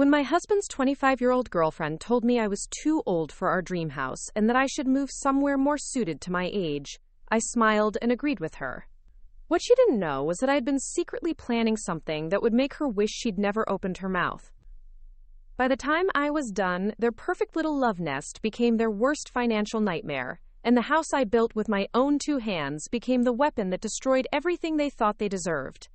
When my husband's 25-year-old girlfriend told me I was too old for our dream house and that I should move somewhere more suited to my age, I smiled and agreed with her. What she didn't know was that I had been secretly planning something that would make her wish she'd never opened her mouth. By the time I was done, their perfect little love nest became their worst financial nightmare, and the house I built with my own 2 hands became the weapon that destroyed everything they thought they deserved.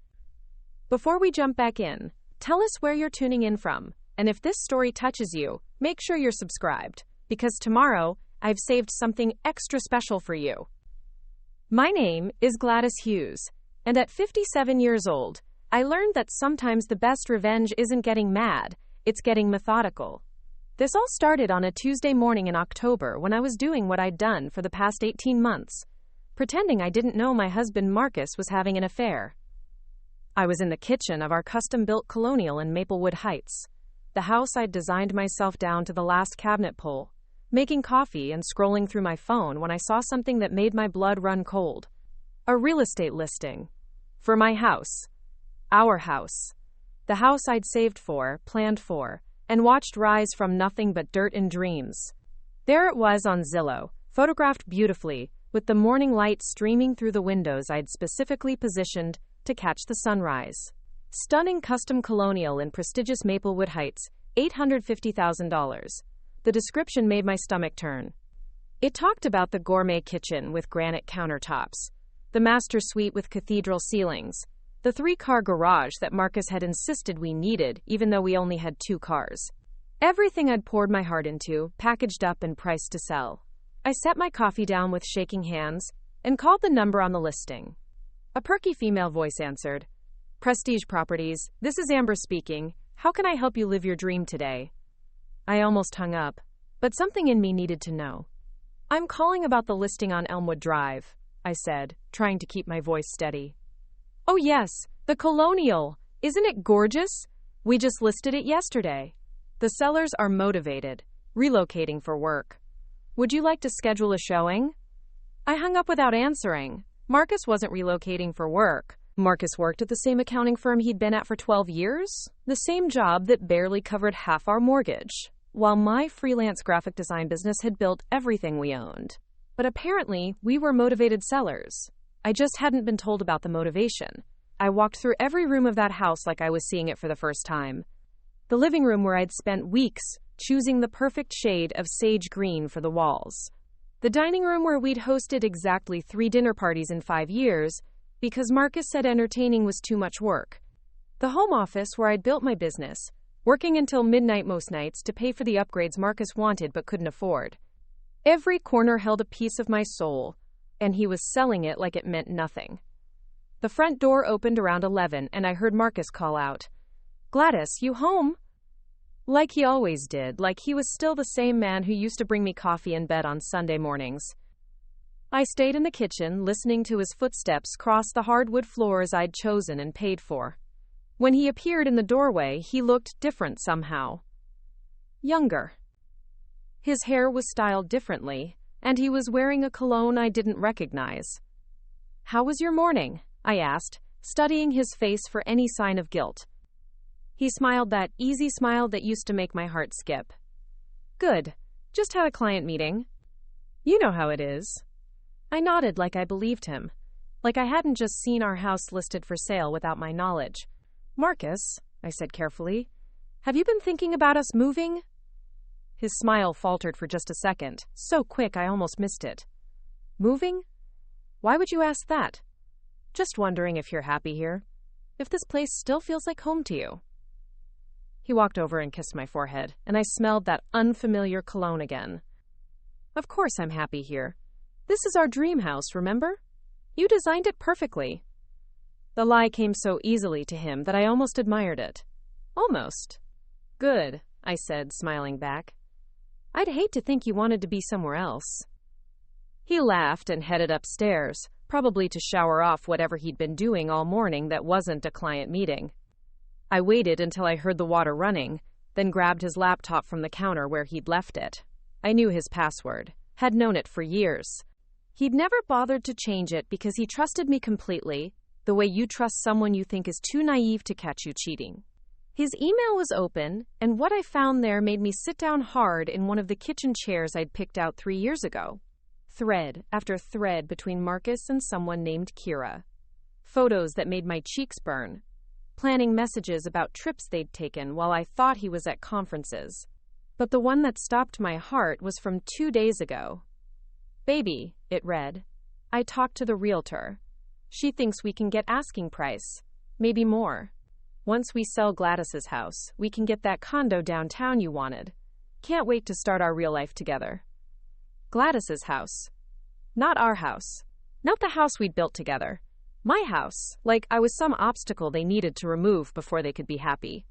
Before we jump back in, tell us where you're tuning in from, and if this story touches you, make sure you're subscribed, because tomorrow, I've saved something extra special for you. My name is Gladys Hughes, and at 57 years old, I learned that sometimes the best revenge isn't getting mad, it's getting methodical. This all started on a Tuesday morning in October when I was doing what I'd done for the past 18 months, pretending I didn't know my husband Marcus was having an affair. I was in the kitchen of our custom-built Colonial in Maplewood Heights, the house I'd designed myself down to the last cabinet pole, making coffee and scrolling through my phone when I saw something that made my blood run cold. A real estate listing. For my house. Our house. The house I'd saved for, planned for, and watched rise from nothing but dirt and dreams. There it was on Zillow, photographed beautifully, with the morning light streaming through the windows I'd specifically positioned to catch the sunrise. Stunning Custom Colonial in Prestigious Maplewood Heights, $850,000. The description made my stomach turn. It talked about the gourmet kitchen with granite countertops, the master suite with cathedral ceilings, the 3-car garage that Marcus had insisted we needed even though we only had 2 cars. Everything I'd poured my heart into, packaged up and priced to sell. I set my coffee down with shaking hands and called the number on the listing. A perky female voice answered. Prestige Properties, this is Amber speaking. How can I help you live your dream today? I almost hung up, but something in me needed to know. I'm calling about the listing on Elmwood Drive, I said, trying to keep my voice steady. Oh yes, the Colonial. Isn't it gorgeous? We just listed it yesterday. The sellers are motivated, relocating for work. Would you like to schedule a showing? I hung up without answering. Marcus wasn't relocating for work. Marcus worked at the same accounting firm he'd been at for 12 years, the same job that barely covered half our mortgage, while my freelance graphic design business had built everything we owned. But apparently, we were motivated sellers. I just hadn't been told about the motivation. I walked through every room of that house like I was seeing it for the first time. The living room where I'd spent weeks choosing the perfect shade of sage green for the walls. The dining room where we'd hosted exactly 3 dinner parties in 5 years, because Marcus said entertaining was too much work. The home office where I'd built my business, working until midnight most nights to pay for the upgrades Marcus wanted but couldn't afford. Every corner held a piece of my soul, and he was selling it like it meant nothing. The front door opened around 11 and I heard Marcus call out, Gladys, you home? Like he always did, like he was still the same man who used to bring me coffee in bed on Sunday mornings. I stayed in the kitchen, listening to his footsteps cross the hardwood floors I'd chosen and paid for. When he appeared in the doorway, he looked different somehow. Younger. His hair was styled differently, and he was wearing a cologne I didn't recognize. How was your morning? I asked, studying his face for any sign of guilt. He smiled that easy smile that used to make my heart skip. Good. Just had a client meeting. You know how it is. I nodded like I believed him, like I hadn't just seen our house listed for sale without my knowledge. Marcus, I said carefully, have you been thinking about us moving? His smile faltered for just a second, so quick I almost missed it. Moving? Why would you ask that? Just wondering if you're happy here, if this place still feels like home to you. He walked over and kissed my forehead, and I smelled that unfamiliar cologne again. Of course I'm happy here. This is our dream house, remember? You designed it perfectly. The lie came so easily to him that I almost admired it. Almost. Good, I said, smiling back. I'd hate to think you wanted to be somewhere else. He laughed and headed upstairs, probably to shower off whatever he'd been doing all morning that wasn't a client meeting. I waited until I heard the water running, then grabbed his laptop from the counter where he'd left it. I knew his password, had known it for years. He'd never bothered to change it because he trusted me completely, the way you trust someone you think is too naive to catch you cheating. His email was open, and what I found there made me sit down hard in one of the kitchen chairs I'd picked out 3 years ago. Thread after thread between Marcus and someone named Kira. Photos that made my cheeks burn. Planning messages about trips they'd taken while I thought he was at conferences. But the one that stopped my heart was from 2 days ago. "Baby," it read, "I talked to the realtor. She thinks we can get asking price, maybe more. Once we sell Gladys's house, we can get that condo downtown you wanted. Can't wait to start our real life together." Gladys's house. Not our house. Not the house we'd built together. My house, like I was some obstacle they needed to remove before they could be happy.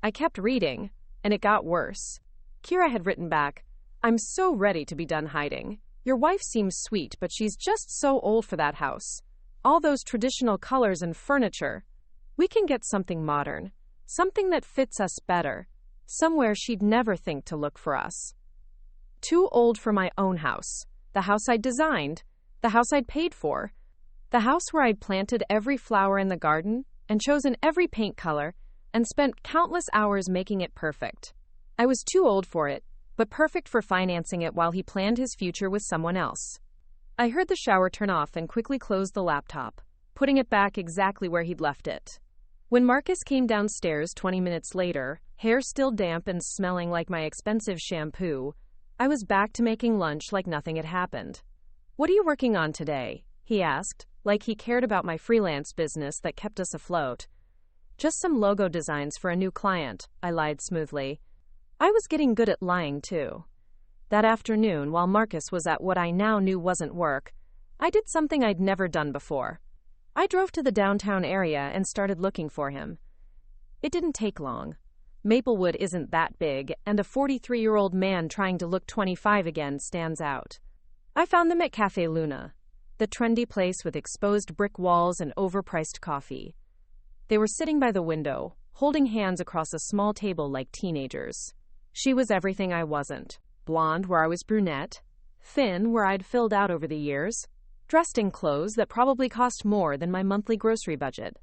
I kept reading, and it got worse. Kira had written back, "I'm so ready to be done hiding. Your wife seems sweet, but she's just so old for that house. All those traditional colors and furniture. We can get something modern, something that fits us better, somewhere she'd never think to look for us. Too old for my own house, the house I'd designed, the house I'd paid for, the house where I'd planted every flower in the garden and chosen every paint color and spent countless hours making it perfect. I was too old for it, but perfect for financing it while he planned his future with someone else." I heard the shower turn off and quickly closed the laptop, putting it back exactly where he'd left it. When Marcus came downstairs 20 minutes later, hair still damp and smelling like my expensive shampoo, I was back to making lunch like nothing had happened. "What are you working on today?" he asked, like he cared about my freelance business that kept us afloat. "Just some logo designs for a new client," I lied smoothly. I was getting good at lying, too. That afternoon, while Marcus was at what I now knew wasn't work, I did something I'd never done before. I drove to the downtown area and started looking for him. It didn't take long. Maplewood isn't that big, and a 43-year-old man trying to look 25 again stands out. I found them at Cafe Luna, the trendy place with exposed brick walls and overpriced coffee. They were sitting by the window, holding hands across a small table like teenagers. She was everything I wasn't. Blonde where I was brunette, thin where I'd filled out over the years, dressed in clothes that probably cost more than my monthly grocery budget.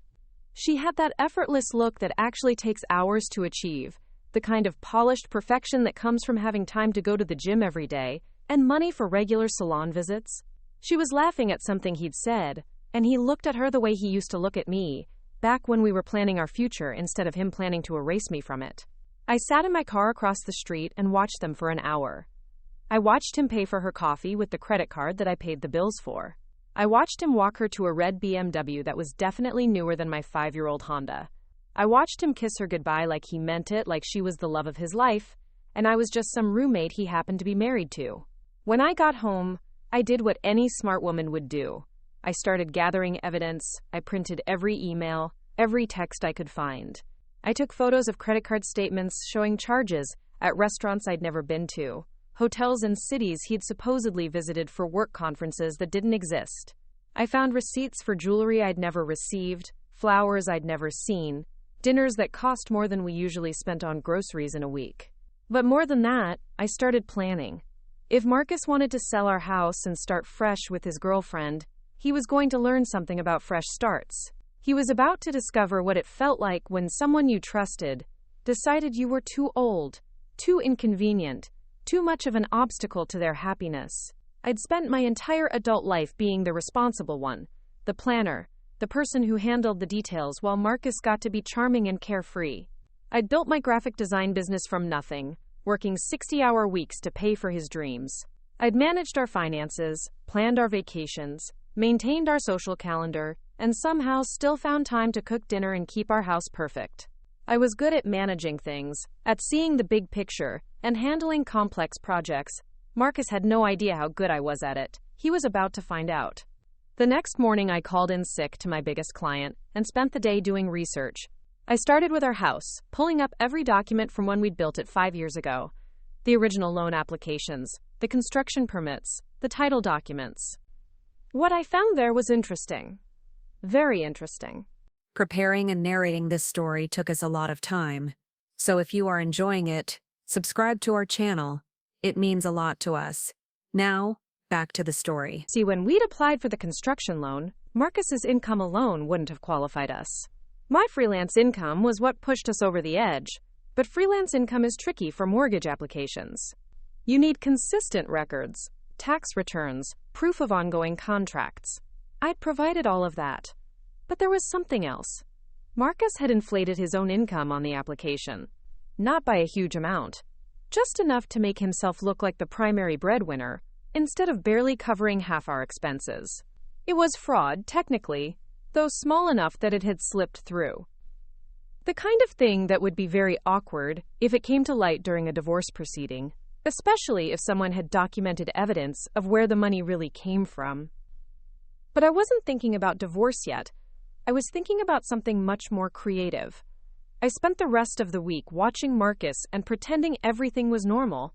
She had that effortless look that actually takes hours to achieve, the kind of polished perfection that comes from having time to go to the gym every day and money for regular salon visits. She was laughing at something he'd said, and he looked at her the way he used to look at me, back when we were planning our future instead of him planning to erase me from it. I sat in my car across the street and watched them for an hour. I watched him pay for her coffee with the credit card that I paid the bills for. I watched him walk her to a red BMW that was definitely newer than my 5-year-old Honda. I watched him kiss her goodbye like he meant it, like she was the love of his life, and I was just some roommate he happened to be married to. When I got home, I did what any smart woman would do. I started gathering evidence. I printed every email, every text I could find. I took photos of credit card statements showing charges at restaurants I'd never been to, hotels in cities he'd supposedly visited for work conferences that didn't exist. I found receipts for jewelry I'd never received, flowers I'd never seen, dinners that cost more than we usually spent on groceries in a week. But more than that, I started planning. If Marcus wanted to sell our house and start fresh with his girlfriend, he was going to learn something about fresh starts. He was about to discover what it felt like when someone you trusted decided you were too old, too inconvenient, too much of an obstacle to their happiness. I'd spent my entire adult life being the responsible one, the planner, the person who handled the details while Marcus got to be charming and carefree. I'd built my graphic design business from nothing, working 60-hour weeks to pay for his dreams. I'd managed our finances, planned our vacations, maintained our social calendar, and somehow still found time to cook dinner and keep our house perfect. I was good at managing things, at seeing the big picture, and handling complex projects. Marcus had no idea how good I was at it. He was about to find out. The next morning, I called in sick to my biggest client and spent the day doing research. I started with our house, pulling up every document from when we'd built it 5 years ago. The original loan applications, the construction permits, the title documents. What I found there was interesting. Very interesting. Preparing and narrating this story took us a lot of time. So if you are enjoying it, subscribe to our channel. It means a lot to us. Now, back to the story. See, when we'd applied for the construction loan, Marcus's income alone wouldn't have qualified us. My freelance income was what pushed us over the edge, but freelance income is tricky for mortgage applications. You need consistent records, tax returns, proof of ongoing contracts. I'd provided all of that. But there was something else. Marcus had inflated his own income on the application. Not by a huge amount. Just enough to make himself look like the primary breadwinner, instead of barely covering half our expenses. It was fraud, technically, though small enough that it had slipped through. The kind of thing that would be very awkward if it came to light during a divorce proceeding, especially if someone had documented evidence of where the money really came from. But I wasn't thinking about divorce yet. I was thinking about something much more creative. I spent the rest of the week watching Marcus and pretending everything was normal.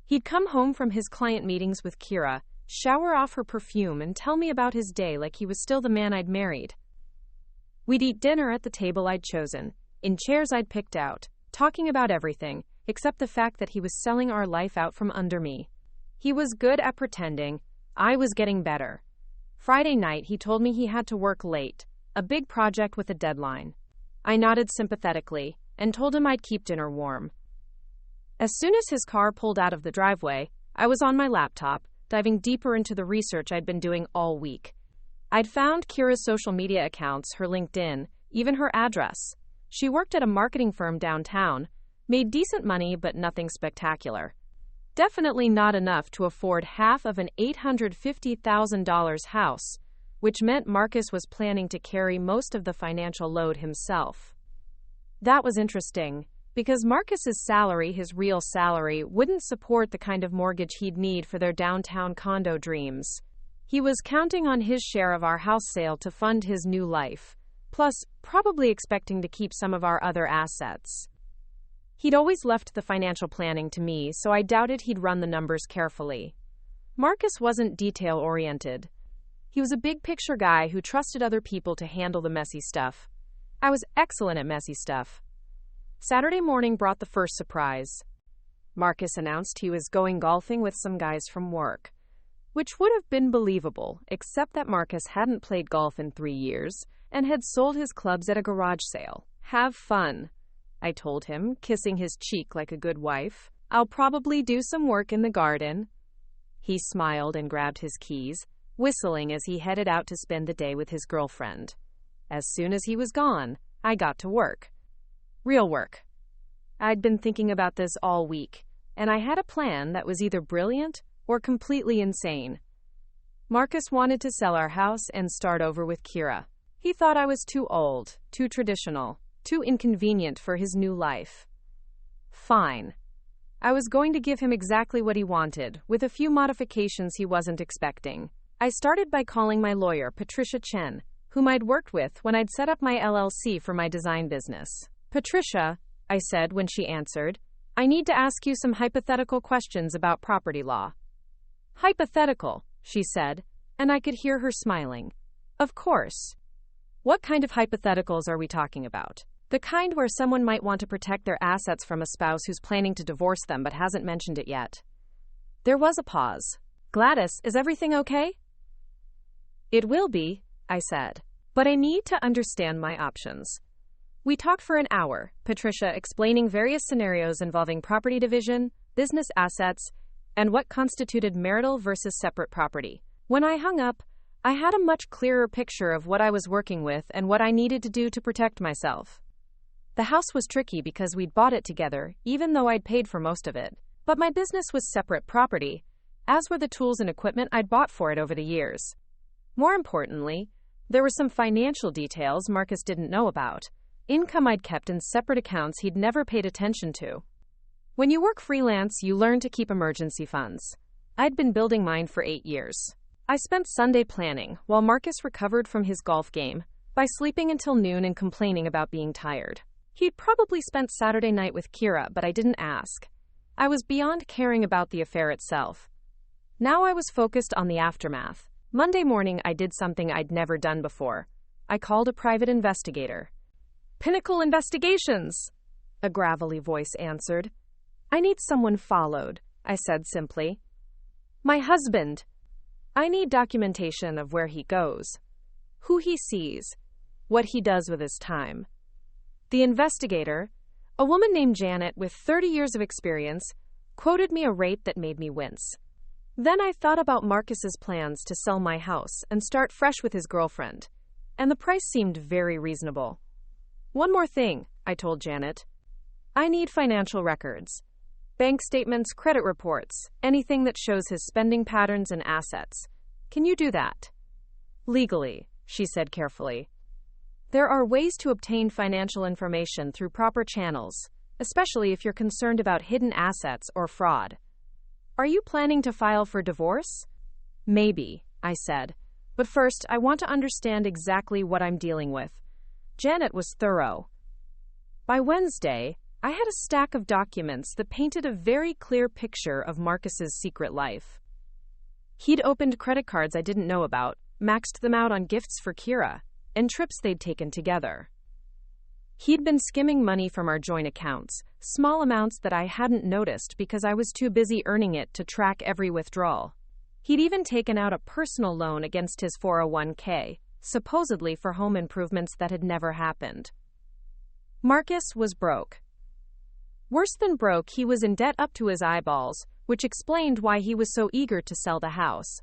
He'd come home from his client meetings with Kira, shower off her perfume, and tell me about his day like he was still the man I'd married. We'd eat dinner at the table I'd chosen, in chairs I'd picked out, talking about everything, except the fact that he was selling our life out from under me. He was good at pretending. I was getting better. Friday night, he told me he had to work late, a big project with a deadline. I nodded sympathetically and told him I'd keep dinner warm. As soon as his car pulled out of the driveway, I was on my laptop, diving deeper into the research I'd been doing all week. I'd found Kira's social media accounts, her LinkedIn, even her address. She worked at a marketing firm downtown, made decent money but nothing spectacular. Definitely not enough to afford half of an $850,000 house, which meant Marcus was planning to carry most of the financial load himself. That was interesting, because Marcus's salary, his real salary, wouldn't support the kind of mortgage he'd need for their downtown condo dreams. He was counting on his share of our house sale to fund his new life, plus probably expecting to keep some of our other assets. He'd always left the financial planning to me, so I doubted he'd run the numbers carefully. Marcus wasn't detail-oriented. He was a big-picture guy who trusted other people to handle the messy stuff. I was excellent at messy stuff. Saturday morning brought the first surprise. Marcus announced he was going golfing with some guys from work, which would have been believable, except that Marcus hadn't played golf in 3 years and had sold his clubs at a garage sale. Have fun, I told him, kissing his cheek like a good wife. I'll probably do some work in the garden. He smiled and grabbed his keys, whistling as he headed out to spend the day with his girlfriend. As soon as he was gone, I got to work. Real work. I'd been thinking about this all week, and I had a plan that was either brilliant or completely insane. Marcus wanted to sell our house and start over with Kira. He thought I was too old, too traditional, too inconvenient for his new life. Fine. I was going to give him exactly what he wanted, with a few modifications he wasn't expecting. I started by calling my lawyer, Patricia Chen, whom I'd worked with when I'd set up my LLC for my design business. Patricia, I said when she answered, I need to ask you some hypothetical questions about property law. Hypothetical, she said, and I could hear her smiling. Of course. What kind of hypotheticals are we talking about? The kind where someone might want to protect their assets from a spouse who's planning to divorce them but hasn't mentioned it yet. There was a pause. Gladys, is everything okay? It will be, I said, but I need to understand my options. We talked for an hour, Patricia explaining various scenarios involving property division, business assets, and what constituted marital versus separate property. When I hung up, I had a much clearer picture of what I was working with and what I needed to do to protect myself. The house was tricky because we'd bought it together, even though I'd paid for most of it. But my business was separate property, as were the tools and equipment I'd bought for it over the years. More importantly, there were some financial details Marcus didn't know about. Income I'd kept in separate accounts he'd never paid attention to. When you work freelance, you learn to keep emergency funds. I'd been building mine for 8 years. I spent Sunday planning, while Marcus recovered from his golf game, by sleeping until noon and complaining about being tired. He'd probably spent Saturday night with Kira, but I didn't ask. I was beyond caring about the affair itself. Now I was focused on the aftermath. Monday morning, I did something I'd never done before. I called a private investigator. Pinnacle Investigations, a gravelly voice answered. I need someone followed, I said simply. My husband. I need documentation of where he goes, who he sees, what he does with his time. The investigator, a woman named Janet with 30 years of experience, quoted me a rate that made me wince. Then I thought about Marcus's plans to sell my house and start fresh with his girlfriend, and the price seemed very reasonable. One more thing, I told Janet. I need financial records. Bank statements, credit reports, anything that shows his spending patterns and assets. Can you do that? Legally, she said carefully. There are ways to obtain financial information through proper channels, especially if you're concerned about hidden assets or fraud. Are you planning to file for divorce? Maybe, I said. But first, I want to understand exactly what I'm dealing with. Janet was thorough. By Wednesday, I had a stack of documents that painted a very clear picture of Marcus's secret life. He'd opened credit cards I didn't know about, maxed them out on gifts for Kira, and trips they'd taken together. He'd been skimming money from our joint accounts, small amounts that I hadn't noticed because I was too busy earning it to track every withdrawal. He'd even taken out a personal loan against his 401k, supposedly for home improvements that had never happened. Marcus was broke. Worse than broke, he was in debt up to his eyeballs, which explained why he was so eager to sell the house.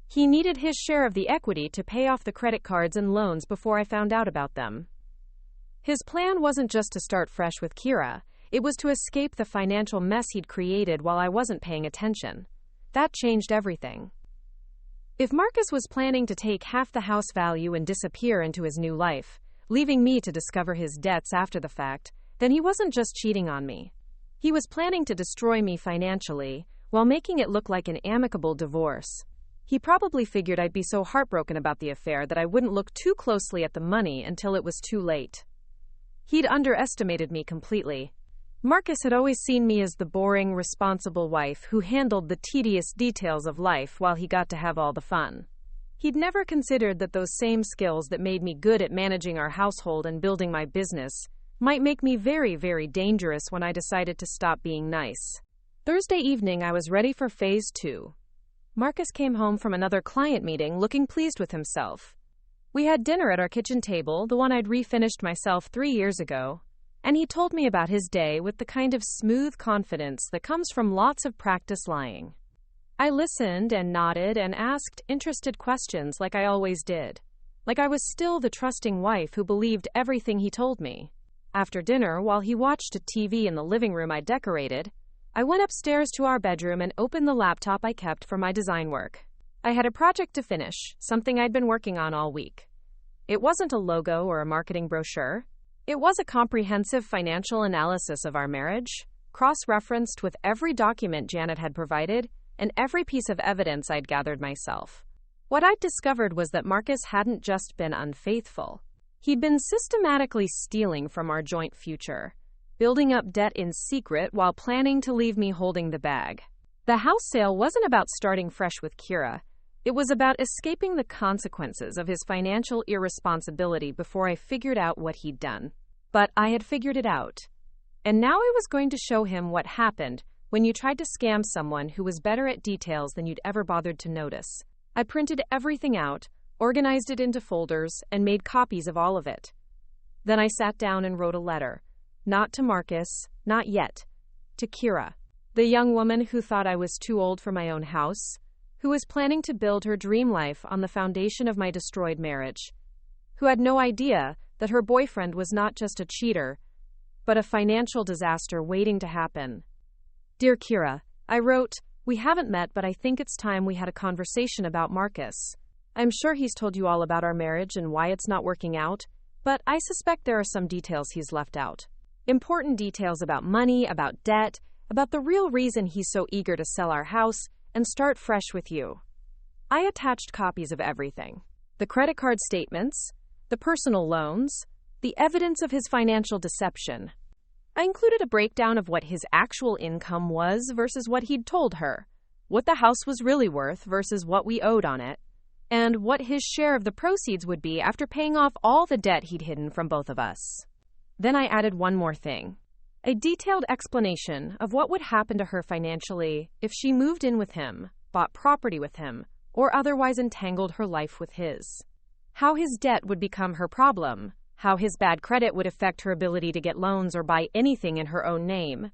He needed his share of the equity to pay off the credit cards and loans before I found out about them. His plan wasn't just to start fresh with Kira, it was to escape the financial mess he'd created while I wasn't paying attention. That changed everything. If Marcus was planning to take half the house value and disappear into his new life, leaving me to discover his debts after the fact, then he wasn't just cheating on me. He was planning to destroy me financially, while making it look like an amicable divorce. He probably figured I'd be so heartbroken about the affair that I wouldn't look too closely at the money until it was too late. He'd underestimated me completely. Marcus had always seen me as the boring, responsible wife who handled the tedious details of life while he got to have all the fun. He'd never considered that those same skills that made me good at managing our household and building my business might make me very, very dangerous when I decided to stop being nice. Thursday evening, I was ready for phase 2. Marcus came home from another client meeting looking pleased with himself. We had dinner at our kitchen table, the one I'd refinished myself 3 years ago, and he told me about his day with the kind of smooth confidence that comes from lots of practice lying. I listened and nodded and asked interested questions like I always did, like I was still the trusting wife who believed everything he told me. After dinner, while he watched a TV in the living room I decorated, I went upstairs to our bedroom and opened the laptop I kept for my design work. I had a project to finish, something I'd been working on all week. It wasn't a logo or a marketing brochure. It was a comprehensive financial analysis of our marriage, cross-referenced with every document Janet had provided and every piece of evidence I'd gathered myself. What I'd discovered was that Marcus hadn't just been unfaithful. He'd been systematically stealing from our joint future, building up debt in secret while planning to leave me holding the bag. The house sale wasn't about starting fresh with Kira. It was about escaping the consequences of his financial irresponsibility before I figured out what he'd done. But I had figured it out. And now I was going to show him what happened when you tried to scam someone who was better at details than you'd ever bothered to notice. I printed everything out, organized it into folders, and made copies of all of it. Then I sat down and wrote a letter. Not to Marcus, not yet. To Kira, the young woman who thought I was too old for my own house, who was planning to build her dream life on the foundation of my destroyed marriage, who had no idea that her boyfriend was not just a cheater, but a financial disaster waiting to happen. Dear Kira, I wrote, we haven't met, but I think it's time we had a conversation about Marcus. I'm sure he's told you all about our marriage and why it's not working out, but I suspect there are some details he's left out. Important details about money, about debt, about the real reason he's so eager to sell our house and start fresh with you. I attached copies of everything. The credit card statements, the personal loans, the evidence of his financial deception. I included a breakdown of what his actual income was versus what he'd told her, what the house was really worth versus what we owed on it, and what his share of the proceeds would be after paying off all the debt he'd hidden from both of us. Then I added one more thing. A detailed explanation of what would happen to her financially if she moved in with him, bought property with him, or otherwise entangled her life with his. How his debt would become her problem. How his bad credit would affect her ability to get loans or buy anything in her own name.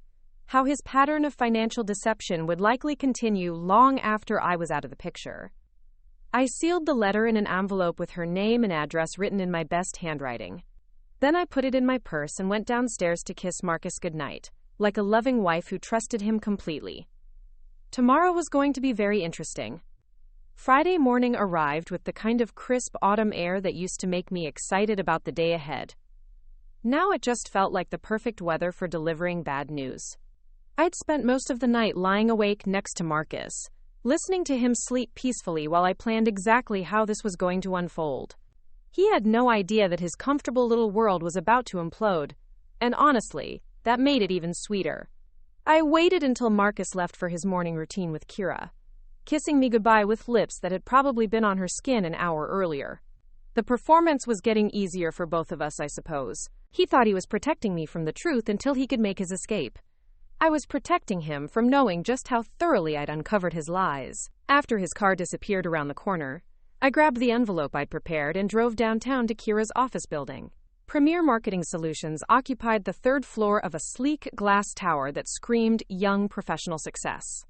How his pattern of financial deception would likely continue long after I was out of the picture. I sealed the letter in an envelope with her name and address written in my best handwriting. Then I put it in my purse and went downstairs to kiss Marcus goodnight, like a loving wife who trusted him completely. Tomorrow was going to be very interesting. Friday morning arrived with the kind of crisp autumn air that used to make me excited about the day ahead. Now it just felt like the perfect weather for delivering bad news. I'd spent most of the night lying awake next to Marcus, listening to him sleep peacefully while I planned exactly how this was going to unfold. He had no idea that his comfortable little world was about to implode, and honestly, that made it even sweeter. I waited until Marcus left for his morning routine with Kira, kissing me goodbye with lips that had probably been on her skin an hour earlier. The performance was getting easier for both of us, I suppose. He thought he was protecting me from the truth until he could make his escape. I was protecting him from knowing just how thoroughly I'd uncovered his lies. After his car disappeared around the corner, I grabbed the envelope I'd prepared and drove downtown to Kira's office building. Premier Marketing Solutions occupied the third floor of a sleek glass tower that screamed young professional success.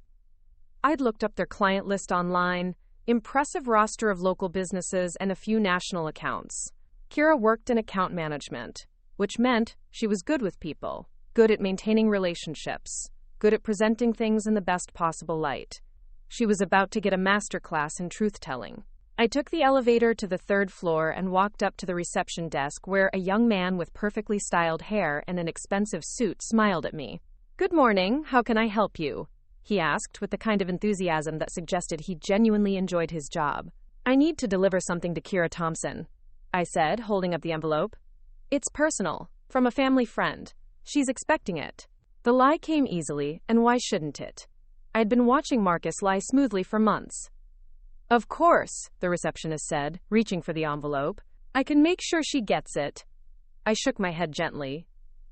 I'd looked up their client list online, impressive roster of local businesses, and a few national accounts. Kira worked in account management, which meant she was good with people, good at maintaining relationships, good at presenting things in the best possible light. She was about to get a masterclass in truth-telling. I took the elevator to the third floor and walked up to the reception desk where a young man with perfectly styled hair and an expensive suit smiled at me. "Good morning, how can I help you?" he asked with the kind of enthusiasm that suggested he genuinely enjoyed his job. "I need to deliver something to Kira Thompson," I said, holding up the envelope. "It's personal, from a family friend. She's expecting it." The lie came easily, and why shouldn't it? I'd been watching Marcus lie smoothly for months. "Of course," the receptionist said, reaching for the envelope. "I can make sure she gets it." I shook my head gently.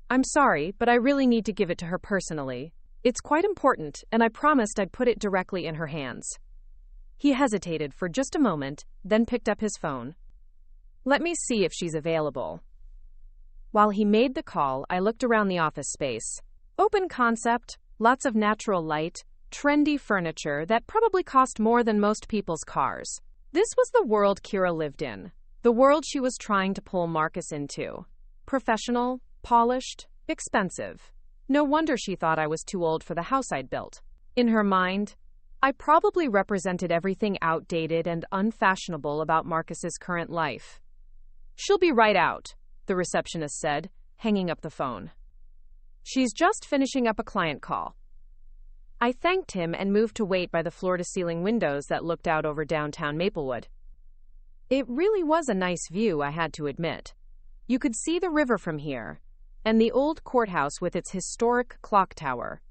"I'm sorry, but I really need to give it to her personally. It's quite important, and I promised I'd put it directly in her hands." He hesitated for just a moment, then picked up his phone. "Let me see if she's available." While he made the call, I looked around the office space. Open concept, lots of natural light, trendy furniture that probably cost more than most people's cars. This was the world Kira lived in, the world she was trying to pull Marcus into. Professional, polished, expensive. No wonder she thought I was too old for the house I'd built. In her mind, I probably represented everything outdated and unfashionable about Marcus's current life. "She'll be right out," the receptionist said, hanging up the phone. "She's just finishing up a client call." I thanked him and moved to wait by the floor-to-ceiling windows that looked out over downtown Maplewood. It really was a nice view, I had to admit. You could see the river from here, and the old courthouse with its historic clock tower.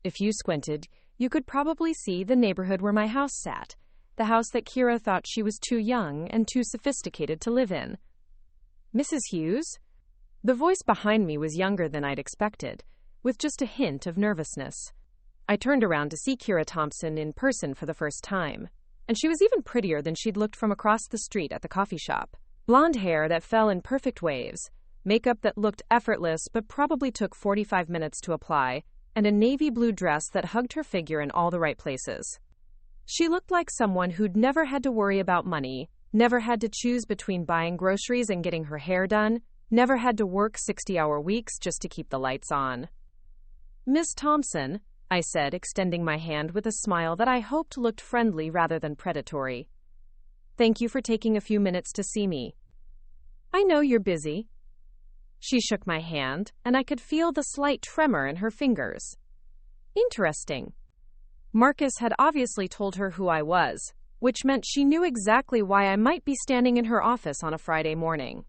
If you squinted, you could probably see the neighborhood where my house sat, the house that Kira thought she was too young and too sophisticated to live in. "Mrs. Hughes?" The voice behind me was younger than I'd expected, with just a hint of nervousness. I turned around to see Kira Thompson in person for the first time, and she was even prettier than she'd looked from across the street at the coffee shop. Blonde hair that fell in perfect waves, makeup that looked effortless but probably took 45 minutes to apply, and a navy blue dress that hugged her figure in all the right places. She looked like someone who'd never had to worry about money, never had to choose between buying groceries and getting her hair done, never had to work 60-hour weeks just to keep the lights on. "Miss Thompson," I said, extending my hand with a smile that I hoped looked friendly rather than predatory. "Thank you for taking a few minutes to see me. I know you're busy." She shook my hand, and I could feel the slight tremor in her fingers. Interesting. Marcus had obviously told her who I was, which meant she knew exactly why I might be standing in her office on a Friday morning.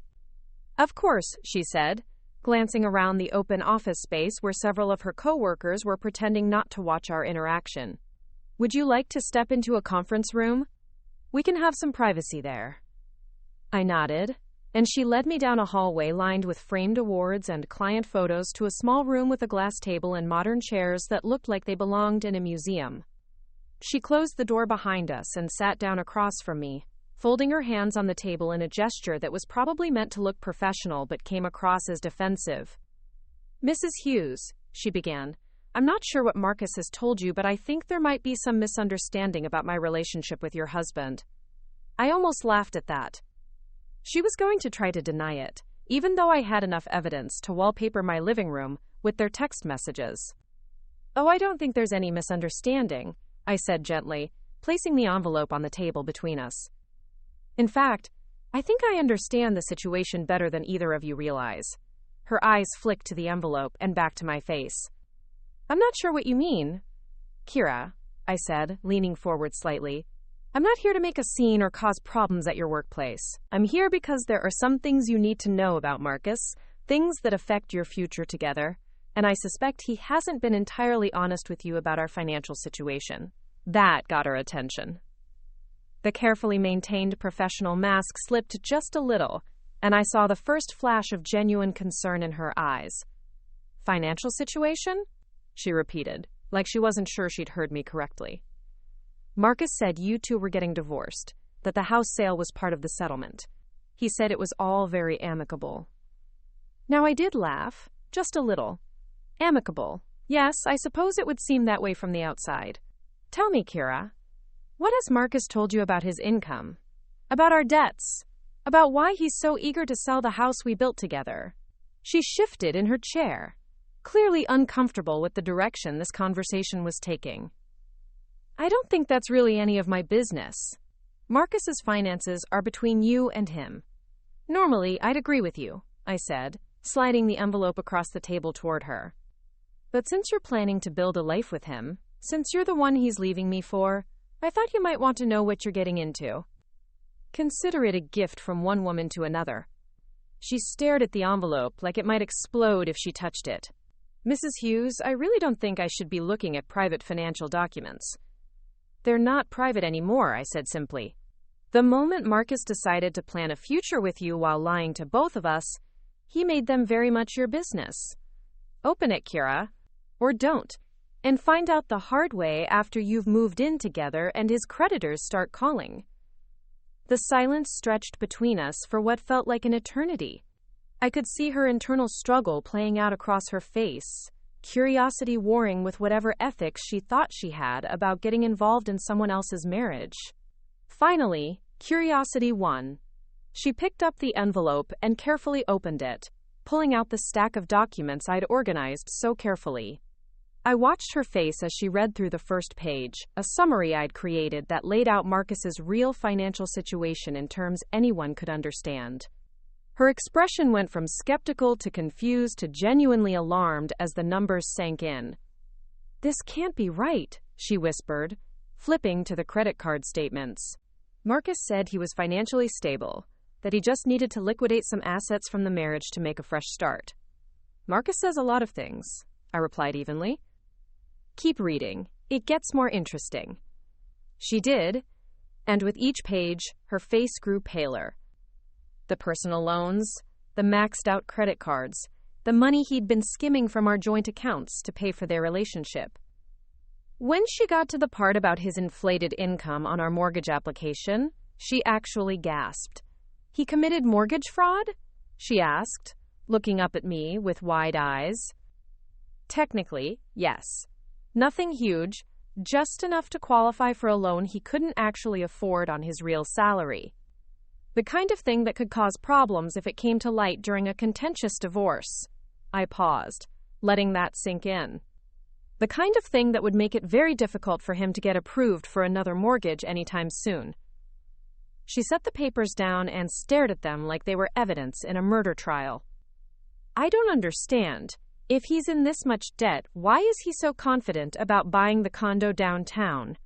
"Of course," she said, glancing around the open office space where several of her coworkers were pretending not to watch our interaction. "Would you like to step into a conference room? We can have some privacy there." I nodded, and she led me down a hallway lined with framed awards and client photos to a small room with a glass table and modern chairs that looked like they belonged in a museum. She closed the door behind us and sat down across from me, folding her hands on the table in a gesture that was probably meant to look professional but came across as defensive. "Mrs. Hughes," she began, "I'm not sure what Marcus has told you, but I think there might be some misunderstanding about my relationship with your husband." I almost laughed at that. She was going to try to deny it, even though I had enough evidence to wallpaper my living room with their text messages. "Oh, I don't think there's any misunderstanding," I said gently, placing the envelope on the table between us. "In fact, I think I understand the situation better than either of you realize." Her eyes flicked to the envelope and back to my face. "I'm not sure what you mean." "Kira," I said, leaning forward slightly, "I'm not here to make a scene or cause problems at your workplace. I'm here because there are some things you need to know about Marcus, things that affect your future together, and I suspect he hasn't been entirely honest with you about our financial situation." That got her attention. The carefully maintained professional mask slipped just a little, and I saw the first flash of genuine concern in her eyes. "Financial situation?" she repeated, like she wasn't sure she'd heard me correctly. "Marcus said you two were getting divorced, that the house sale was part of the settlement. He said it was all very amicable." Now I did laugh, just a little. Amicable. Yes, I suppose it would seem that way from the outside. "Tell me, Kira, what has Marcus told you about his income? About our debts? About why he's so eager to sell the house we built together?" She shifted in her chair, clearly uncomfortable with the direction this conversation was taking. "I don't think that's really any of my business. Marcus's finances are between you and him." "Normally, I'd agree with you," I said, sliding the envelope across the table toward her. "But since you're planning to build a life with him, since you're the one he's leaving me for, I thought you might want to know what you're getting into. Consider it a gift from one woman to another." She stared at the envelope like it might explode if she touched it. "Mrs. Hughes, I really don't think I should be looking at private financial documents." "They're not private anymore," I said simply. "The moment Marcus decided to plan a future with you while lying to both of us, he made them very much your business. Open it, Kira, or don't, and find out the hard way after you've moved in together and his creditors start calling." The silence stretched between us for what felt like an eternity. I could see her internal struggle playing out across her face, curiosity warring with whatever ethics she thought she had about getting involved in someone else's marriage. Finally, curiosity won. She picked up the envelope and carefully opened it, pulling out the stack of documents I'd organized so carefully. I watched her face as she read through the first page, a summary I'd created that laid out Marcus's real financial situation in terms anyone could understand. Her expression went from skeptical to confused to genuinely alarmed as the numbers sank in. "This can't be right," she whispered, flipping to the credit card statements. Marcus said he was financially stable, that he just needed to liquidate some assets from the marriage to make a fresh start. "Marcus says a lot of things," I replied evenly. "Keep reading. It gets more interesting." She did, and with each page, her face grew paler. The personal loans, the maxed-out credit cards, the money he'd been skimming from our joint accounts to pay for their relationship. When she got to the part about his inflated income on our mortgage application, she actually gasped. "He committed mortgage fraud?" she asked, looking up at me with wide eyes. "Technically, yes. Nothing huge, just enough to qualify for a loan he couldn't actually afford on his real salary. The kind of thing that could cause problems if it came to light during a contentious divorce." I paused, letting that sink in. "The kind of thing that would make it very difficult for him to get approved for another mortgage anytime soon." She set the papers down and stared at them like they were evidence in a murder trial. "I don't understand. If he's in this much debt, why is he so confident about buying the condo downtown?"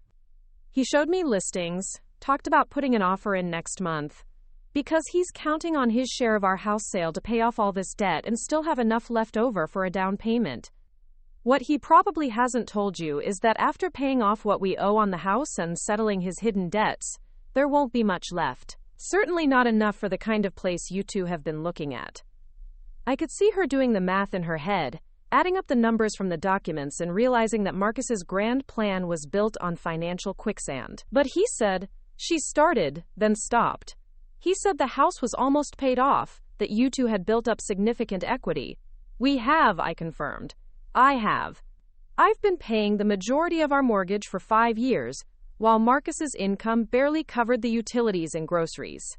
He showed me listings, talked about putting an offer in next month. "Because he's counting on his share of our house sale to pay off all this debt and still have enough left over for a down payment. What he probably hasn't told you is that after paying off what we owe on the house and settling his hidden debts, there won't be much left. Certainly not enough for the kind of place you two have been looking at." I could see her doing the math in her head, adding up the numbers from the documents and realizing that Marcus's grand plan was built on financial quicksand. "But he said," She started, then stopped. He said the house was almost paid off, that you two had built up significant equity. We have, I confirmed. I have. I've been paying the majority of our mortgage for 5 years, while Marcus's income barely covered the utilities and groceries.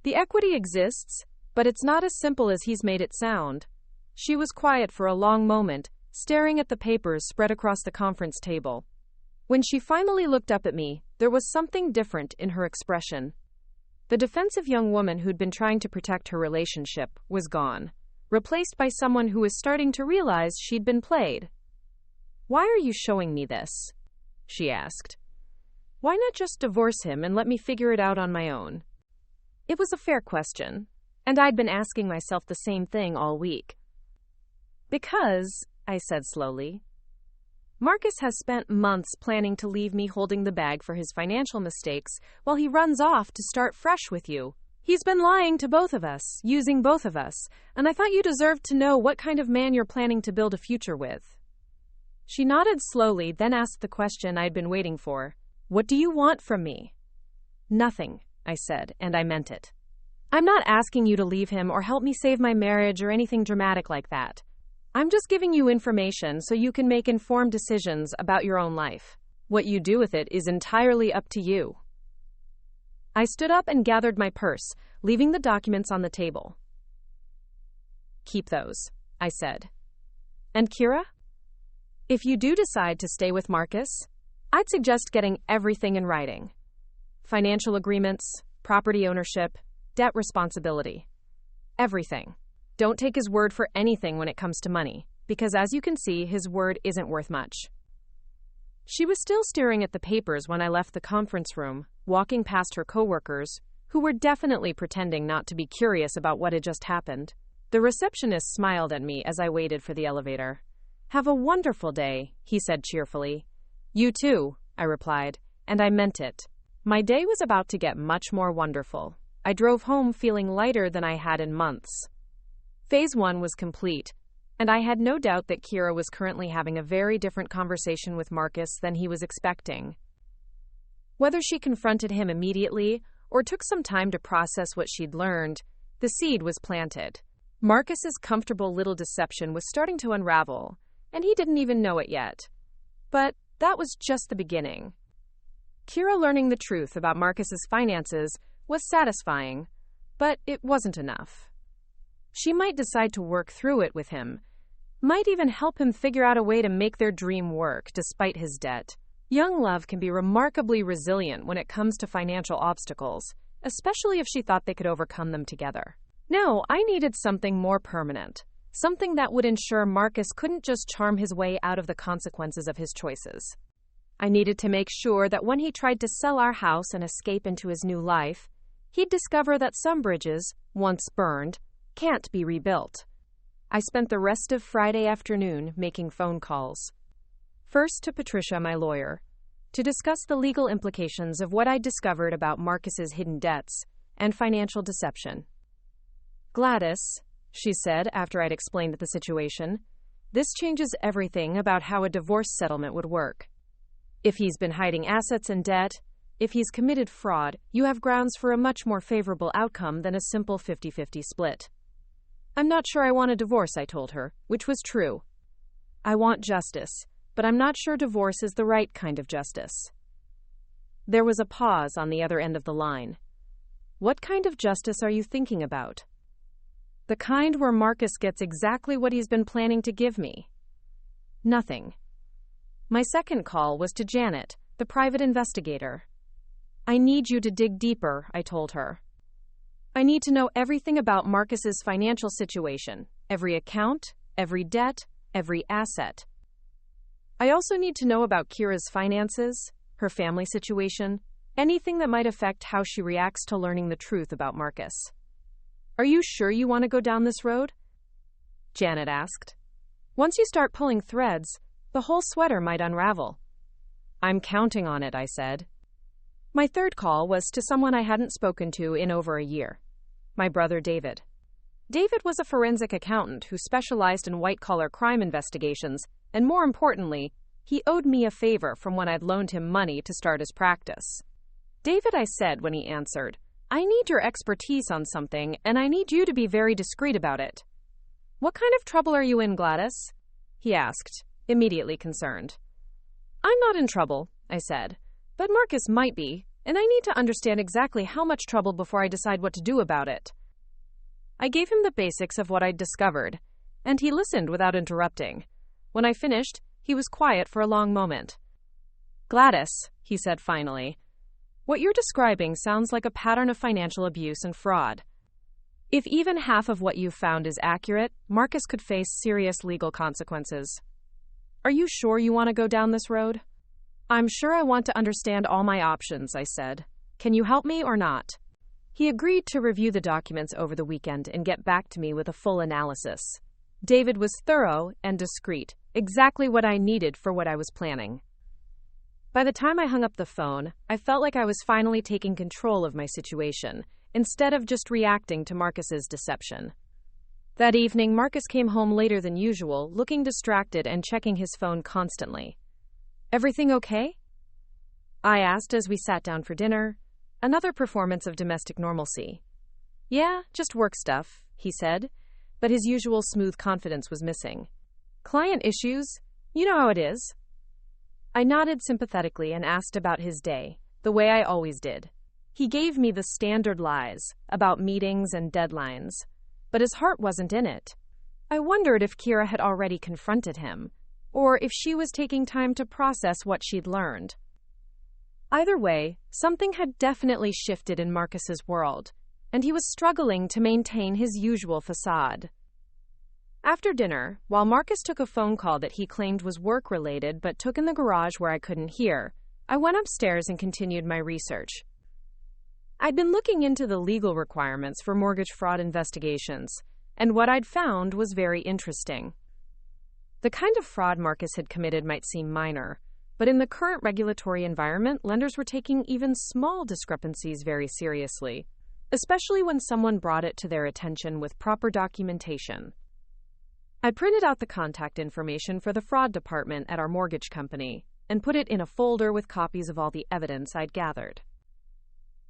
The equity exists, but it's not as simple as he's made it sound. She was quiet for a long moment, staring at the papers spread across the conference table. When she finally looked up at me, there was something different in her expression. The defensive young woman who'd been trying to protect her relationship was gone, replaced by someone who was starting to realize she'd been played. "Why are you showing me this?" she asked. "Why not just divorce him and let me figure it out on my own?" It was a fair question, and I'd been asking myself the same thing all week. "Because," I said slowly, "Marcus has spent months planning to leave me holding the bag for his financial mistakes while he runs off to start fresh with you. He's been lying to both of us, using both of us, and I thought you deserved to know what kind of man you're planning to build a future with." She nodded slowly, then asked the question I'd been waiting for. "What do you want from me?" "Nothing," I said, and I meant it. "I'm not asking you to leave him or help me save my marriage or anything dramatic like that. I'm just giving you information so you can make informed decisions about your own life. What you do with it is entirely up to you." I stood up and gathered my purse, leaving the documents on the table. "Keep those," I said. "And Kira? If you do decide to stay with Marcus, I'd suggest getting everything in writing. Financial agreements, property ownership, debt responsibility. Everything. Don't take his word for anything when it comes to money, because as you can see, his word isn't worth much." She was still staring at the papers when I left the conference room, walking past her coworkers, who were definitely pretending not to be curious about what had just happened. The receptionist smiled at me as I waited for the elevator. "Have a wonderful day," he said cheerfully. "You too," I replied, and I meant it. My day was about to get much more wonderful. I drove home feeling lighter than I had in months. Phase 1 was complete, and I had no doubt that Kira was currently having a very different conversation with Marcus than he was expecting. Whether she confronted him immediately or took some time to process what she'd learned, the seed was planted. Marcus's comfortable little deception was starting to unravel, and he didn't even know it yet. But that was just the beginning. Kira learning the truth about Marcus's finances was satisfying, but it wasn't enough. She might decide to work through it with him, might even help him figure out a way to make their dream work despite his debt. Young love can be remarkably resilient when it comes to financial obstacles, especially if she thought they could overcome them together. No, I needed something more permanent, something that would ensure Marcus couldn't just charm his way out of the consequences of his choices. I needed to make sure that when he tried to sell our house and escape into his new life, he'd discover that some bridges, once burned, can't be rebuilt. I spent the rest of Friday afternoon making phone calls. First to Patricia, my lawyer, to discuss the legal implications of what I'd discovered about Marcus's hidden debts and financial deception. "Gladys," she said after I'd explained the situation, "this changes everything about how a divorce settlement would work. If he's been hiding assets and debt, if he's committed fraud, you have grounds for a much more favorable outcome than a simple 50-50 split." "I'm not sure I want a divorce," I told her, which was true. "I want justice, but I'm not sure divorce is the right kind of justice." There was a pause on the other end of the line. "What kind of justice are you thinking about?" "The kind where Marcus gets exactly what he's been planning to give me." "Nothing." My second call was to Janet, the private investigator. "I need you to dig deeper," I told her. "I need to know everything about Marcus's financial situation, every account, every debt, every asset. I also need to know about Kira's finances, her family situation, anything that might affect how she reacts to learning the truth about Marcus." "Are you sure you want to go down this road?" Janet asked. "Once you start pulling threads, the whole sweater might unravel." "I'm counting on it," I said. My third call was to someone I hadn't spoken to in over a year. My brother David. David was a forensic accountant who specialized in white-collar crime investigations, and more importantly, he owed me a favor from when I'd loaned him money to start his practice. David, I said when he answered. I need your expertise on something, and I need you to be very discreet about it. What kind of trouble are you in, Gladys? He asked, immediately concerned. I'm not in trouble, I said, but Marcus might be, and I need to understand exactly how much trouble before I decide what to do about it. I gave him the basics of what I'd discovered, and he listened without interrupting. When I finished, he was quiet for a long moment. Gladys, he said finally, what you're describing sounds like a pattern of financial abuse and fraud. If even half of what you've found is accurate, Marcus could face serious legal consequences. Are you sure you want to go down this road? I'm sure I want to understand all my options, I said. Can you help me or not? He agreed to review the documents over the weekend and get back to me with a full analysis. David was thorough and discreet, exactly what I needed for what I was planning. By the time I hung up the phone, I felt like I was finally taking control of my situation, instead of just reacting to Marcus's deception. That evening, Marcus came home later than usual, looking distracted and checking his phone constantly. Everything okay? I asked as we sat down for dinner, another performance of domestic normalcy. Yeah, just work stuff, he said, but his usual smooth confidence was missing. Client issues? You know how it is. I nodded sympathetically and asked about his day, the way I always did. He gave me the standard lies about meetings and deadlines, but his heart wasn't in it. I wondered if Kira had already confronted him, or if she was taking time to process what she'd learned. Either way, something had definitely shifted in Marcus's world, and he was struggling to maintain his usual facade. After dinner, while Marcus took a phone call that he claimed was work-related but took in the garage where I couldn't hear, I went upstairs and continued my research. I'd been looking into the legal requirements for mortgage fraud investigations, and what I'd found was very interesting. The kind of fraud Marcus had committed might seem minor, but in the current regulatory environment, lenders were taking even small discrepancies very seriously, especially when someone brought it to their attention with proper documentation. I printed out the contact information for the fraud department at our mortgage company and put it in a folder with copies of all the evidence I'd gathered.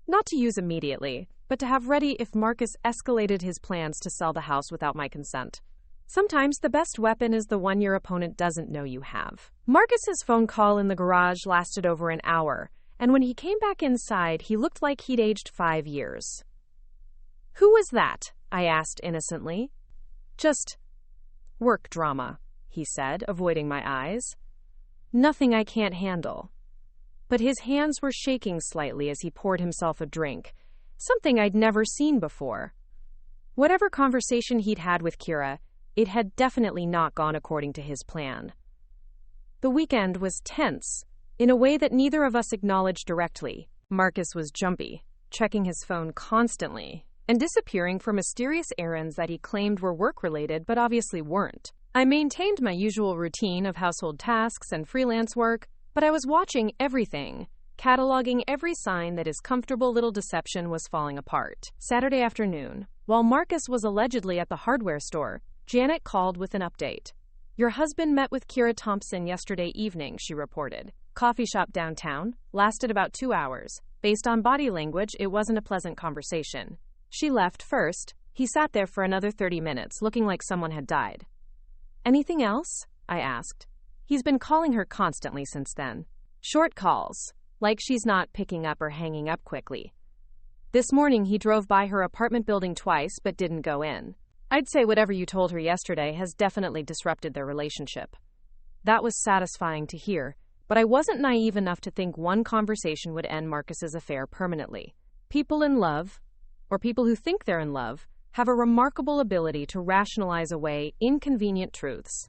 Not to use immediately, but to have ready if Marcus escalated his plans to sell the house without my consent. Sometimes the best weapon is the one your opponent doesn't know you have. Marcus's phone call in the garage lasted over an hour, and when he came back inside, he looked like he'd aged 5 years. Who was that? I asked innocently. Just work drama, he said, avoiding my eyes. Nothing I can't handle. But his hands were shaking slightly as he poured himself a drink, something I'd never seen before. Whatever conversation he'd had with Kira, it had definitely not gone according to his plan. The weekend was tense, in a way that neither of us acknowledged directly. Marcus was jumpy, checking his phone constantly, and disappearing for mysterious errands that he claimed were work-related but obviously weren't. I maintained my usual routine of household tasks and freelance work, but I was watching everything, cataloging every sign that his comfortable little deception was falling apart. Saturday afternoon, while Marcus was allegedly at the hardware store, Janet called with an update. Your husband met with Kira Thompson yesterday evening, she reported. Coffee shop downtown, lasted about 2 hours. Based on body language, it wasn't a pleasant conversation. She left first. He sat there for another 30 minutes, looking like someone had died. Anything else? I asked. He's been calling her constantly since then. Short calls, like she's not picking up or hanging up quickly. This morning he drove by her apartment building twice but didn't go in. I'd say whatever you told her yesterday has definitely disrupted their relationship. That was satisfying to hear, but I wasn't naive enough to think one conversation would end Marcus's affair permanently. People in love, or people who think they're in love, have a remarkable ability to rationalize away inconvenient truths.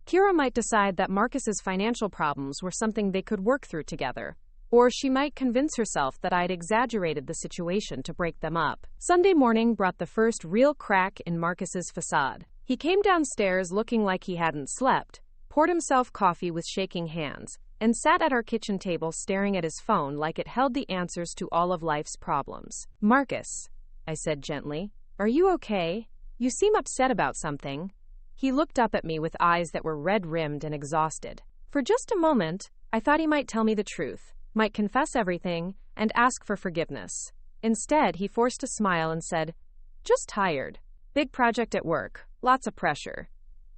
Kira might decide that Marcus's financial problems were something they could work through together, or she might convince herself that I'd exaggerated the situation to break them up. Sunday morning brought the first real crack in Marcus's facade. He came downstairs looking like he hadn't slept, poured himself coffee with shaking hands, and sat at our kitchen table staring at his phone like it held the answers to all of life's problems. Marcus, I said gently, are you okay? You seem upset about something. He looked up at me with eyes that were red-rimmed and exhausted. For just a moment, I thought he might tell me the truth, might confess everything, and ask for forgiveness. Instead, he forced a smile and said, "Just tired. Big project at work. Lots of pressure."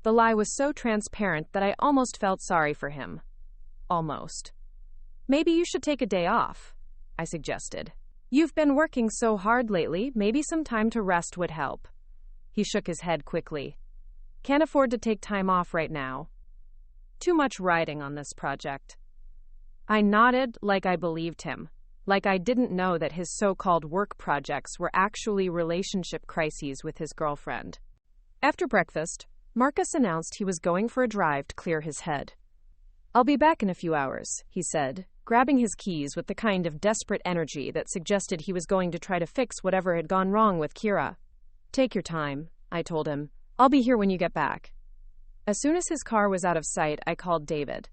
The lie was so transparent that I almost felt sorry for him. Almost. "Maybe you should take a day off," I suggested. "You've been working so hard lately, maybe some time to rest would help." He shook his head quickly. "Can't afford to take time off right now. Too much riding on this project." I nodded like I believed him, like I didn't know that his so-called work projects were actually relationship crises with his girlfriend. After breakfast, Marcus announced he was going for a drive to clear his head. "I'll be back in a few hours," he said, grabbing his keys with the kind of desperate energy that suggested he was going to try to fix whatever had gone wrong with Kira. "Take your time," I told him. "I'll be here when you get back." As soon as his car was out of sight, I called David.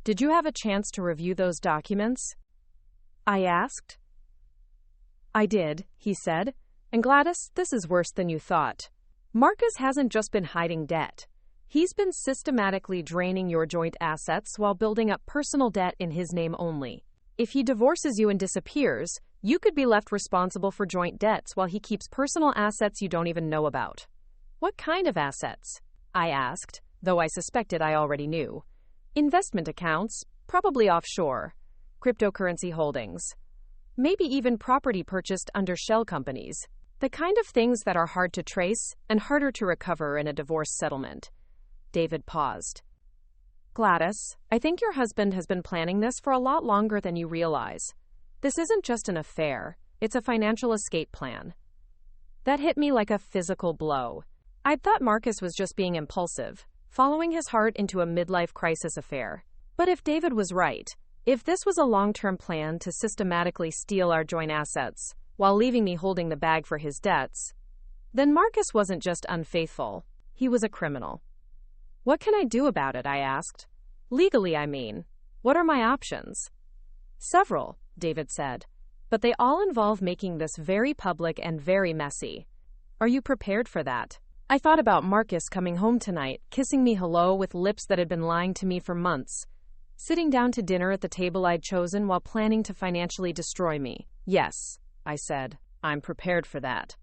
"Did you have a chance to review those documents?" I asked. "I did," he said. "And Gladys, this is worse than you thought. Marcus hasn't just been hiding debt. He's been systematically draining your joint assets while building up personal debt in his name only. If he divorces you and disappears, you could be left responsible for joint debts while he keeps personal assets you don't even know about." "What kind of assets?" I asked, though I suspected I already knew. "Investment accounts, probably offshore. Cryptocurrency holdings. Maybe even property purchased under shell companies. The kind of things that are hard to trace and harder to recover in a divorce settlement." David paused. "Gladys, I think your husband has been planning this for a lot longer than you realize. This isn't just an affair, it's a financial escape plan." That hit me like a physical blow. I'd thought Marcus was just being impulsive, following his heart into a midlife crisis affair. But if David was right, if this was a long-term plan to systematically steal our joint assets, while leaving me holding the bag for his debts, then Marcus wasn't just unfaithful, he was a criminal. "What can I do about it?" I asked. "Legally, I mean. What are my options?" "Several," David said, "but they all involve making this very public and very messy. Are you prepared for that?" I thought about Marcus coming home tonight, kissing me hello with lips that had been lying to me for months, sitting down to dinner at the table I'd chosen while planning to financially destroy me. "Yes," I said, "I'm prepared for that."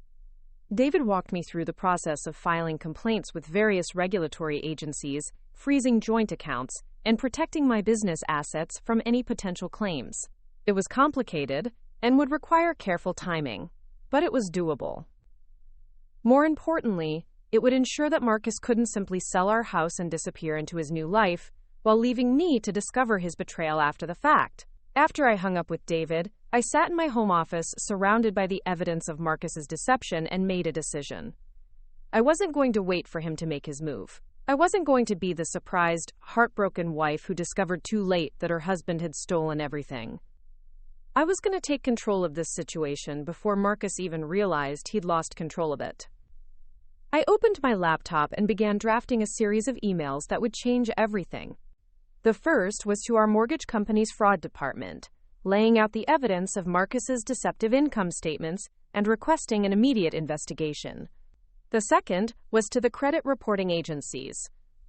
David walked me through the process of filing complaints with various regulatory agencies, freezing joint accounts, and protecting my business assets from any potential claims. It was complicated and would require careful timing, but it was doable. More importantly, it would ensure that Marcus couldn't simply sell our house and disappear into his new life, while leaving me to discover his betrayal after the fact. After I hung up with David, I sat in my home office surrounded by the evidence of Marcus's deception and made a decision. I wasn't going to wait for him to make his move. I wasn't going to be the surprised, heartbroken wife who discovered too late that her husband had stolen everything. I was going to take control of this situation before Marcus even realized he'd lost control of it. I opened my laptop and began drafting a series of emails that would change everything. The first was to our mortgage company's fraud department, laying out the evidence of Marcus's deceptive income statements and requesting an immediate investigation. The second was to the credit reporting agencies,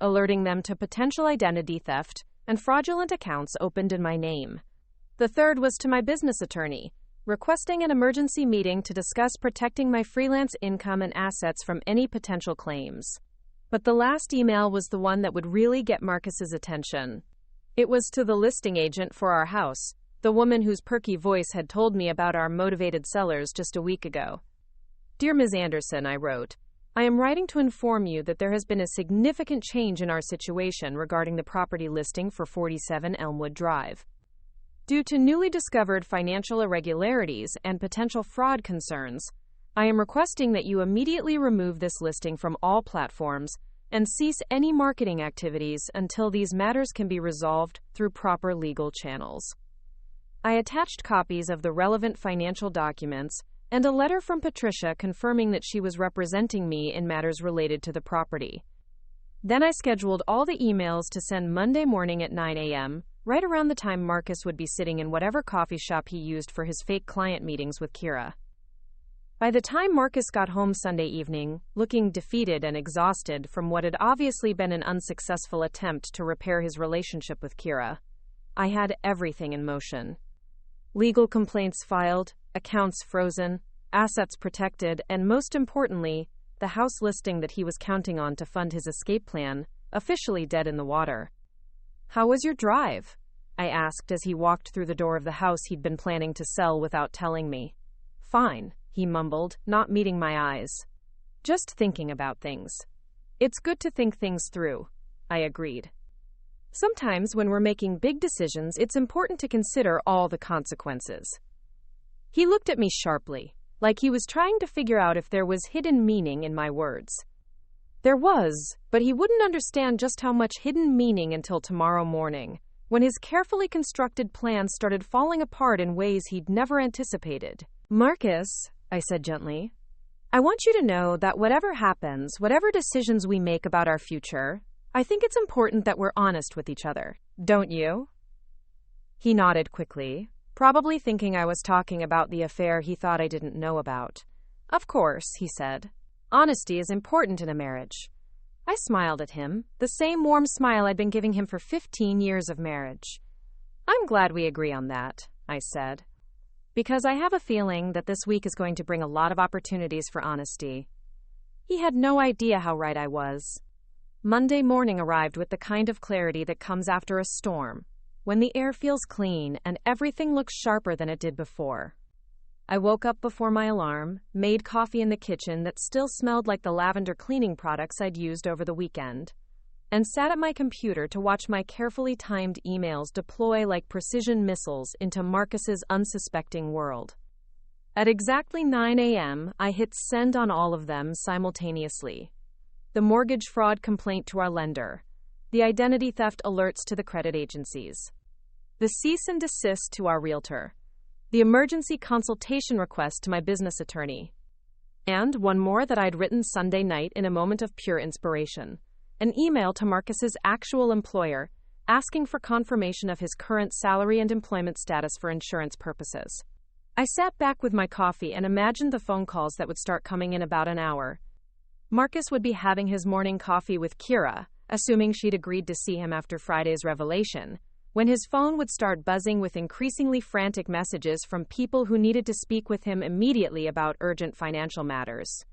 alerting them to potential identity theft and fraudulent accounts opened in my name. The third was to my business attorney, requesting an emergency meeting to discuss protecting my freelance income and assets from any potential claims. But the last email was the one that would really get Marcus's attention. It was to the listing agent for our house, the woman whose perky voice had told me about our motivated sellers just a week ago. "Dear Ms. Anderson," I wrote, "I am writing to inform you that there has been a significant change in our situation regarding the property listing for 47 Elmwood Drive. Due to newly discovered financial irregularities and potential fraud concerns, I am requesting that you immediately remove this listing from all platforms and cease any marketing activities until these matters can be resolved through proper legal channels." I attached copies of the relevant financial documents and a letter from Patricia confirming that she was representing me in matters related to the property. Then I scheduled all the emails to send Monday morning at 9 a.m., right around the time Marcus would be sitting in whatever coffee shop he used for his fake client meetings with Kira. By the time Marcus got home Sunday evening, looking defeated and exhausted from what had obviously been an unsuccessful attempt to repair his relationship with Kira, I had everything in motion. Legal complaints filed, accounts frozen, assets protected, and most importantly, the house listing that he was counting on to fund his escape plan, officially dead in the water. "How was your drive?" I asked as he walked through the door of the house he'd been planning to sell without telling me. "Fine," he mumbled, not meeting my eyes. "Just thinking about things." "It's good to think things through," I agreed. "Sometimes when we're making big decisions, it's important to consider all the consequences." He looked at me sharply, like he was trying to figure out if there was hidden meaning in my words. There was, but he wouldn't understand just how much hidden meaning until tomorrow morning, when his carefully constructed plan started falling apart in ways he'd never anticipated. "Marcus," I said gently, "I want you to know that whatever happens, whatever decisions we make about our future, I think it's important that we're honest with each other. Don't you?" He nodded quickly, probably thinking I was talking about the affair he thought I didn't know about. "Of course," he said. "Honesty is important in a marriage." I smiled at him, the same warm smile I'd been giving him for 15 years of marriage. "I'm glad we agree on that," I said, "because I have a feeling that this week is going to bring a lot of opportunities for honesty." He had no idea how right I was. Monday morning arrived with the kind of clarity that comes after a storm, when the air feels clean and everything looks sharper than it did before. I woke up before my alarm, made coffee in the kitchen that still smelled like the lavender cleaning products I'd used over the weekend, and sat at my computer to watch my carefully timed emails deploy like precision missiles into Marcus's unsuspecting world. At exactly 9 a.m., I hit send on all of them simultaneously. The mortgage fraud complaint to our lender, the identity theft alerts to the credit agencies, the cease and desist to our realtor, the emergency consultation request to my business attorney, and one more that I'd written Sunday night in a moment of pure inspiration, an email to Marcus's actual employer asking for confirmation of his current salary and employment status for insurance purposes. I sat back with my coffee and imagined the phone calls that would start coming in about an hour. Marcus would be having his morning coffee with Kira, assuming she'd agreed to see him after Friday's revelation, when his phone would start buzzing with increasingly frantic messages from people who needed to speak with him immediately about urgent financial matters.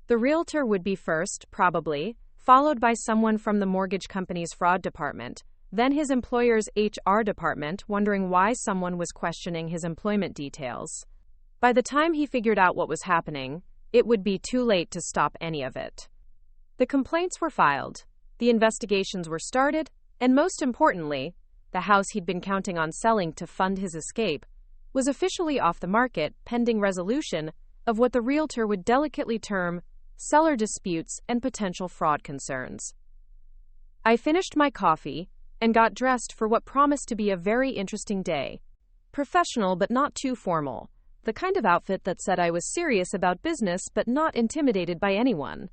The realtor would be first, probably, followed by someone from the mortgage company's fraud department, then his employer's HR department, wondering why someone was questioning his employment details. By the time he figured out what was happening, it would be too late to stop any of it. The complaints were filed, the investigations were started, and most importantly, the house he'd been counting on selling to fund his escape was officially off the market pending resolution of what the realtor would delicately term seller disputes and potential fraud concerns. I finished my coffee and got dressed for what promised to be a very interesting day. Professional but not too formal. The kind of outfit that said I was serious about business but not intimidated by anyone.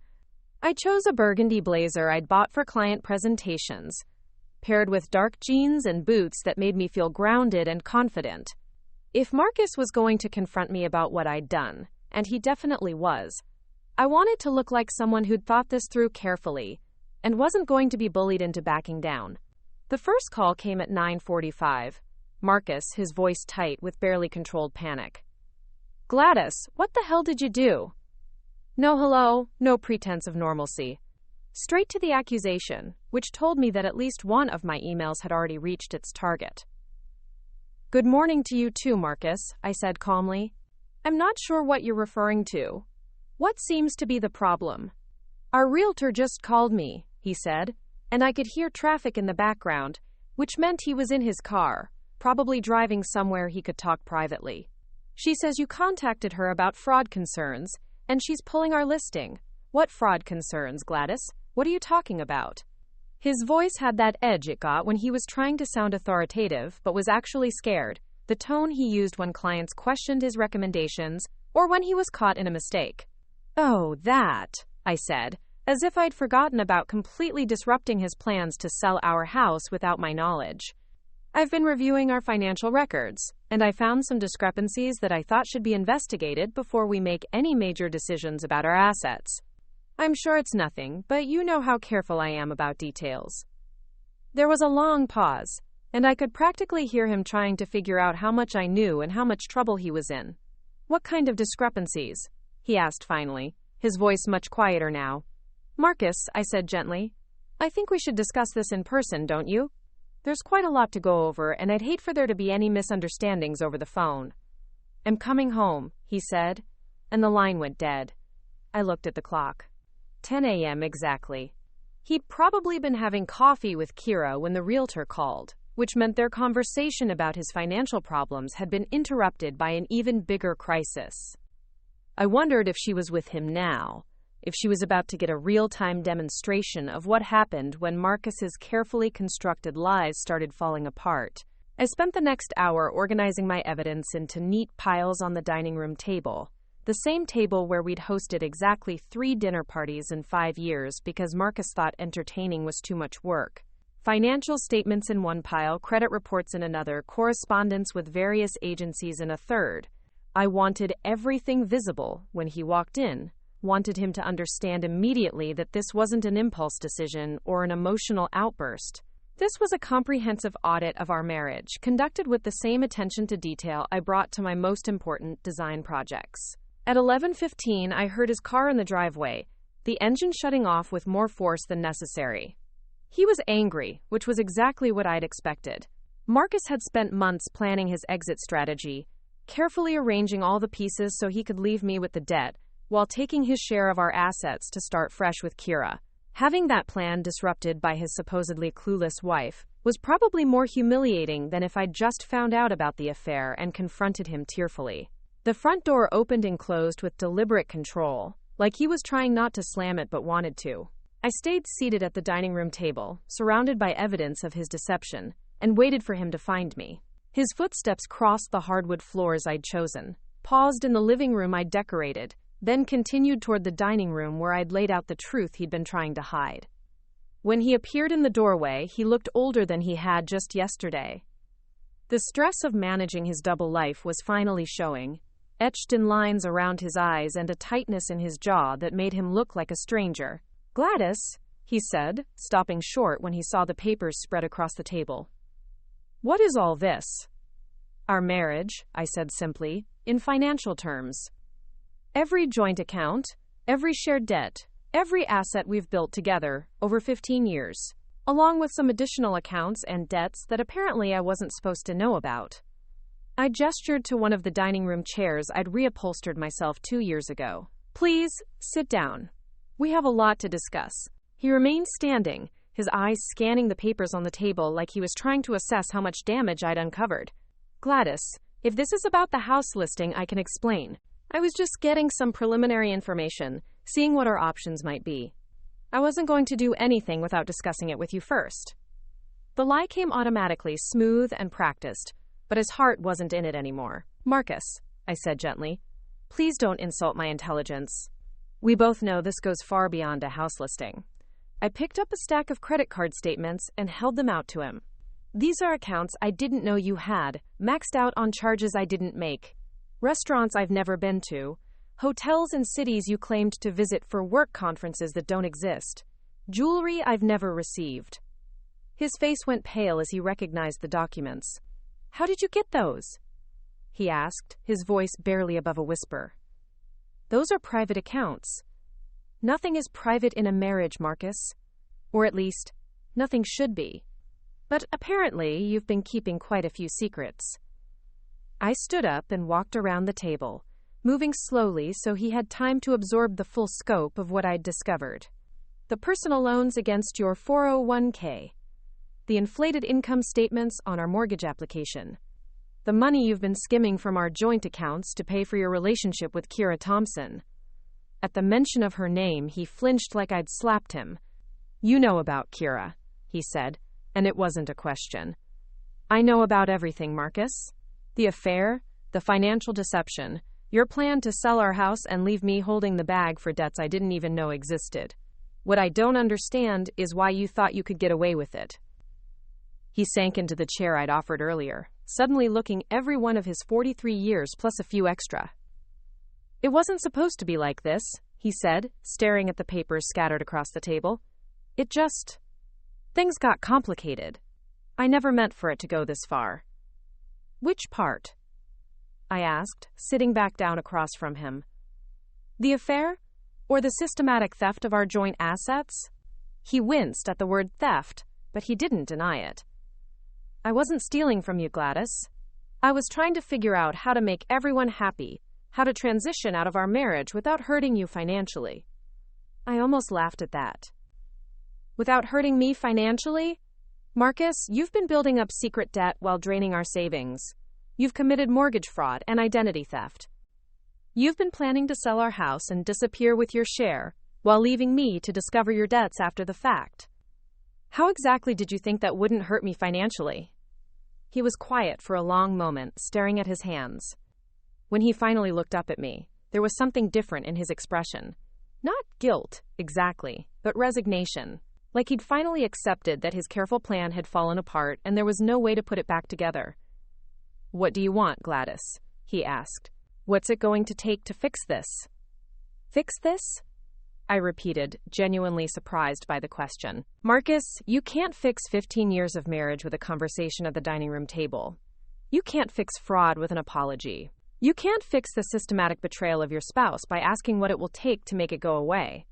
I chose a burgundy blazer I'd bought for client presentations, paired with dark jeans and boots that made me feel grounded and confident. If Marcus was going to confront me about what I'd done, and he definitely was, I wanted to look like someone who'd thought this through carefully and wasn't going to be bullied into backing down. The first call came at 9:45. Marcus, his voice tight with barely controlled panic. "Gladys, what the hell did you do?" No hello, no pretense of normalcy. Straight to the accusation, which told me that at least one of my emails had already reached its target. "Good morning to you too, Marcus," I said calmly. "I'm not sure what you're referring to. What seems to be the problem?" "Our realtor just called me," he said, and I could hear traffic in the background, which meant he was in his car, probably driving somewhere he could talk privately. "She says you contacted her about fraud concerns, and she's pulling our listing." "What fraud concerns, Gladys? What are you talking about?" His voice had that edge it got when he was trying to sound authoritative but was actually scared, the tone he used when clients questioned his recommendations or when he was caught in a mistake. "Oh, that," I said, as if I'd forgotten about completely disrupting his plans to sell our house without my knowledge. "I've been reviewing our financial records, and I found some discrepancies that I thought should be investigated before we make any major decisions about our assets. I'm sure it's nothing, but you know how careful I am about details." There was a long pause, and I could practically hear him trying to figure out how much I knew and how much trouble he was in. "What kind of discrepancies?" he asked finally, his voice much quieter now. "Marcus," I said gently, "I think we should discuss this in person, don't you? There's quite a lot to go over, and I'd hate for there to be any misunderstandings over the phone." "I'm coming home," he said, and the line went dead. I looked at the clock. 10 a.m. exactly. He'd probably been having coffee with Kira when the realtor called, which meant their conversation about his financial problems had been interrupted by an even bigger crisis. I wondered if she was with him now, if she was about to get a real-time demonstration of what happened when Marcus's carefully constructed lies started falling apart. I spent the next hour organizing my evidence into neat piles on the dining room table, the same table where we'd hosted exactly 3 dinner parties in 5 years because Marcus thought entertaining was too much work. Financial statements in one pile, credit reports in another, correspondence with various agencies in a third. I wanted everything visible when he walked in, wanted him to understand immediately that this wasn't an impulse decision or an emotional outburst. This was a comprehensive audit of our marriage, conducted with the same attention to detail I brought to my most important design projects. At 11:15, I heard his car in the driveway, the engine shutting off with more force than necessary. He was angry, which was exactly what I'd expected. Marcus had spent months planning his exit strategy, carefully arranging all the pieces so he could leave me with the debt, while taking his share of our assets to start fresh with Kira. Having that plan disrupted by his supposedly clueless wife was probably more humiliating than if I'd just found out about the affair and confronted him tearfully. The front door opened and closed with deliberate control, like he was trying not to slam it but wanted to. I stayed seated at the dining room table, surrounded by evidence of his deception, and waited for him to find me. His footsteps crossed the hardwood floors I'd chosen, paused in the living room I'd decorated, then continued toward the dining room where I'd laid out the truth he'd been trying to hide. When he appeared in the doorway, he looked older than he had just yesterday. The stress of managing his double life was finally showing, etched in lines around his eyes and a tightness in his jaw that made him look like a stranger. "Gladys," he said, stopping short when he saw the papers spread across the table. "What is all this?" "Our marriage," I said simply, "in financial terms. Every joint account, every shared debt, every asset we've built together over 15 years, along with some additional accounts and debts that apparently I wasn't supposed to know about." I gestured to one of the dining room chairs I'd reupholstered myself 2 years ago. "Please, sit down. We have a lot to discuss." He remained standing, his eyes scanning the papers on the table like he was trying to assess how much damage I'd uncovered. "Gladys, if this is about the house listing, I can explain. I was just getting some preliminary information, seeing what our options might be. I wasn't going to do anything without discussing it with you first." The lie came automatically, smooth and practiced, but his heart wasn't in it anymore. "Marcus," I said gently, "please don't insult my intelligence. We both know this goes far beyond a house listing." I picked up a stack of credit card statements and held them out to him. "These are accounts I didn't know you had, maxed out on charges I didn't make. Restaurants I've never been to, hotels in cities you claimed to visit for work conferences that don't exist, jewelry I've never received." His face went pale as he recognized the documents. "How did you get those?" he asked, his voice barely above a whisper. "Those are private accounts. Nothing is private in a marriage, Marcus. Or at least, nothing should be. But apparently, you've been keeping quite a few secrets." I stood up and walked around the table, moving slowly so he had time to absorb the full scope of what I'd discovered. "The personal loans against your 401k. The inflated income statements on our mortgage application. The money you've been skimming from our joint accounts to pay for your relationship with Kira Thompson." At the mention of her name, he flinched like I'd slapped him. "You know about Kira," he said, and it wasn't a question. "I know about everything, Marcus. The affair, the financial deception, your plan to sell our house and leave me holding the bag for debts I didn't even know existed. What I don't understand is why you thought you could get away with it." He sank into the chair I'd offered earlier, suddenly looking every one of his 43 years plus a few extra. "It wasn't supposed to be like this," he said, staring at the papers scattered across the table. Things got complicated." I never meant for it to go this far. Which part? I asked, sitting back down across from him. The affair? Or the systematic theft of our joint assets? He winced at the word theft, but he didn't deny it. I wasn't stealing from you, Gladys. I was trying to figure out how to make everyone happy, how to transition out of our marriage without hurting you financially. I almost laughed at that. Without hurting me financially? Marcus, you've been building up secret debt while draining our savings. You've committed mortgage fraud and identity theft. You've been planning to sell our house and disappear with your share, while leaving me to discover your debts after the fact. How exactly did you think that wouldn't hurt me financially? He was quiet for a long moment, staring at his hands. When he finally looked up at me, there was something different in his expression. Not guilt, exactly, but resignation. Like he'd finally accepted that his careful plan had fallen apart and there was no way to put it back together. What do you want, Gladys? He asked. What's it going to take to fix this? Fix this? I repeated, genuinely surprised by the question. Marcus, you can't fix 15 years of marriage with a conversation at the dining room table. You can't fix fraud with an apology. You can't fix the systematic betrayal of your spouse by asking what it will take to make it go away.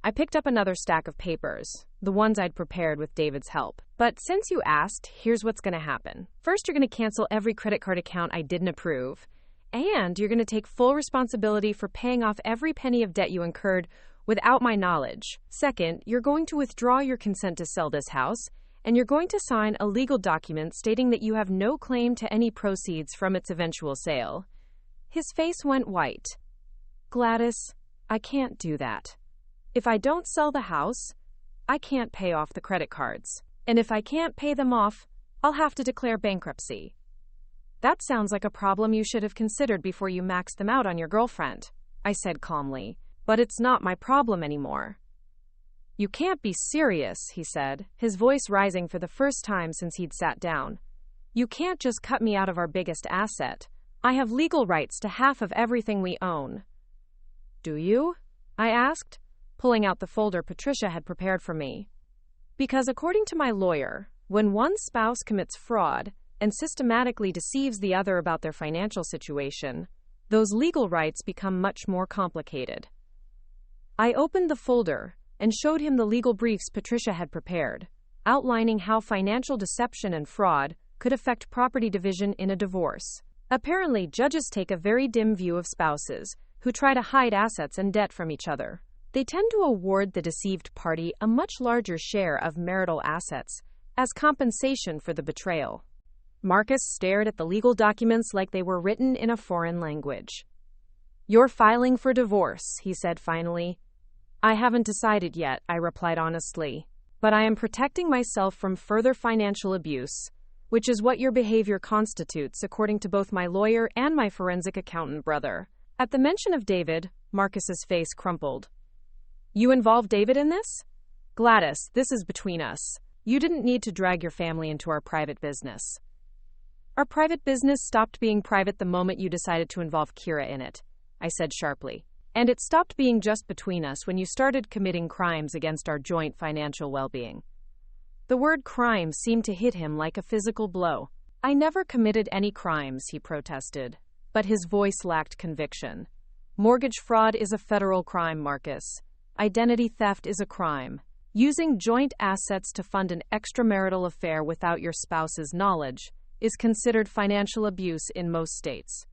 I picked up another stack of papers, the ones I'd prepared with David's help. But since you asked, here's what's going to happen. First, you're going to cancel every credit card account I didn't approve, and you're going to take full responsibility for paying off every penny of debt you incurred without my knowledge. Second, you're going to withdraw your consent to sell this house, and you're going to sign a legal document stating that you have no claim to any proceeds from its eventual sale. His face went white. Gladys, I can't do that. If I don't sell the house, I can't pay off the credit cards. And if I can't pay them off, I'll have to declare bankruptcy. That sounds like a problem you should have considered before you maxed them out on your girlfriend, I said calmly. But it's not my problem anymore. You can't be serious, he said, his voice rising for the first time since he'd sat down. You can't just cut me out of our biggest asset. I have legal rights to half of everything we own. Do you? I asked, pulling out the folder Patricia had prepared for me. Because according to my lawyer, when one spouse commits fraud and systematically deceives the other about their financial situation, those legal rights become much more complicated. I opened the folder and showed him the legal briefs Patricia had prepared, outlining how financial deception and fraud could affect property division in a divorce. Apparently, judges take a very dim view of spouses who try to hide assets and debt from each other. They tend to award the deceived party a much larger share of marital assets as compensation for the betrayal. Marcus stared at the legal documents like they were written in a foreign language. You're filing for divorce, he said finally. I haven't decided yet, I replied honestly. But I am protecting myself from further financial abuse, which is what your behavior constitutes according to both my lawyer and my forensic accountant brother. At the mention of David, Marcus's face crumpled. You involved David in this? Gladys, this is between us. You didn't need to drag your family into our private business. Our private business stopped being private the moment you decided to involve Kira in it, I said sharply. And it stopped being just between us when you started committing crimes against our joint financial well-being. The word crime seemed to hit him like a physical blow. I never committed any crimes, he protested, but his voice lacked conviction. Mortgage fraud is a federal crime, Marcus. Identity theft is a crime. Using joint assets to fund an extramarital affair without your spouse's knowledge is considered financial abuse in most states.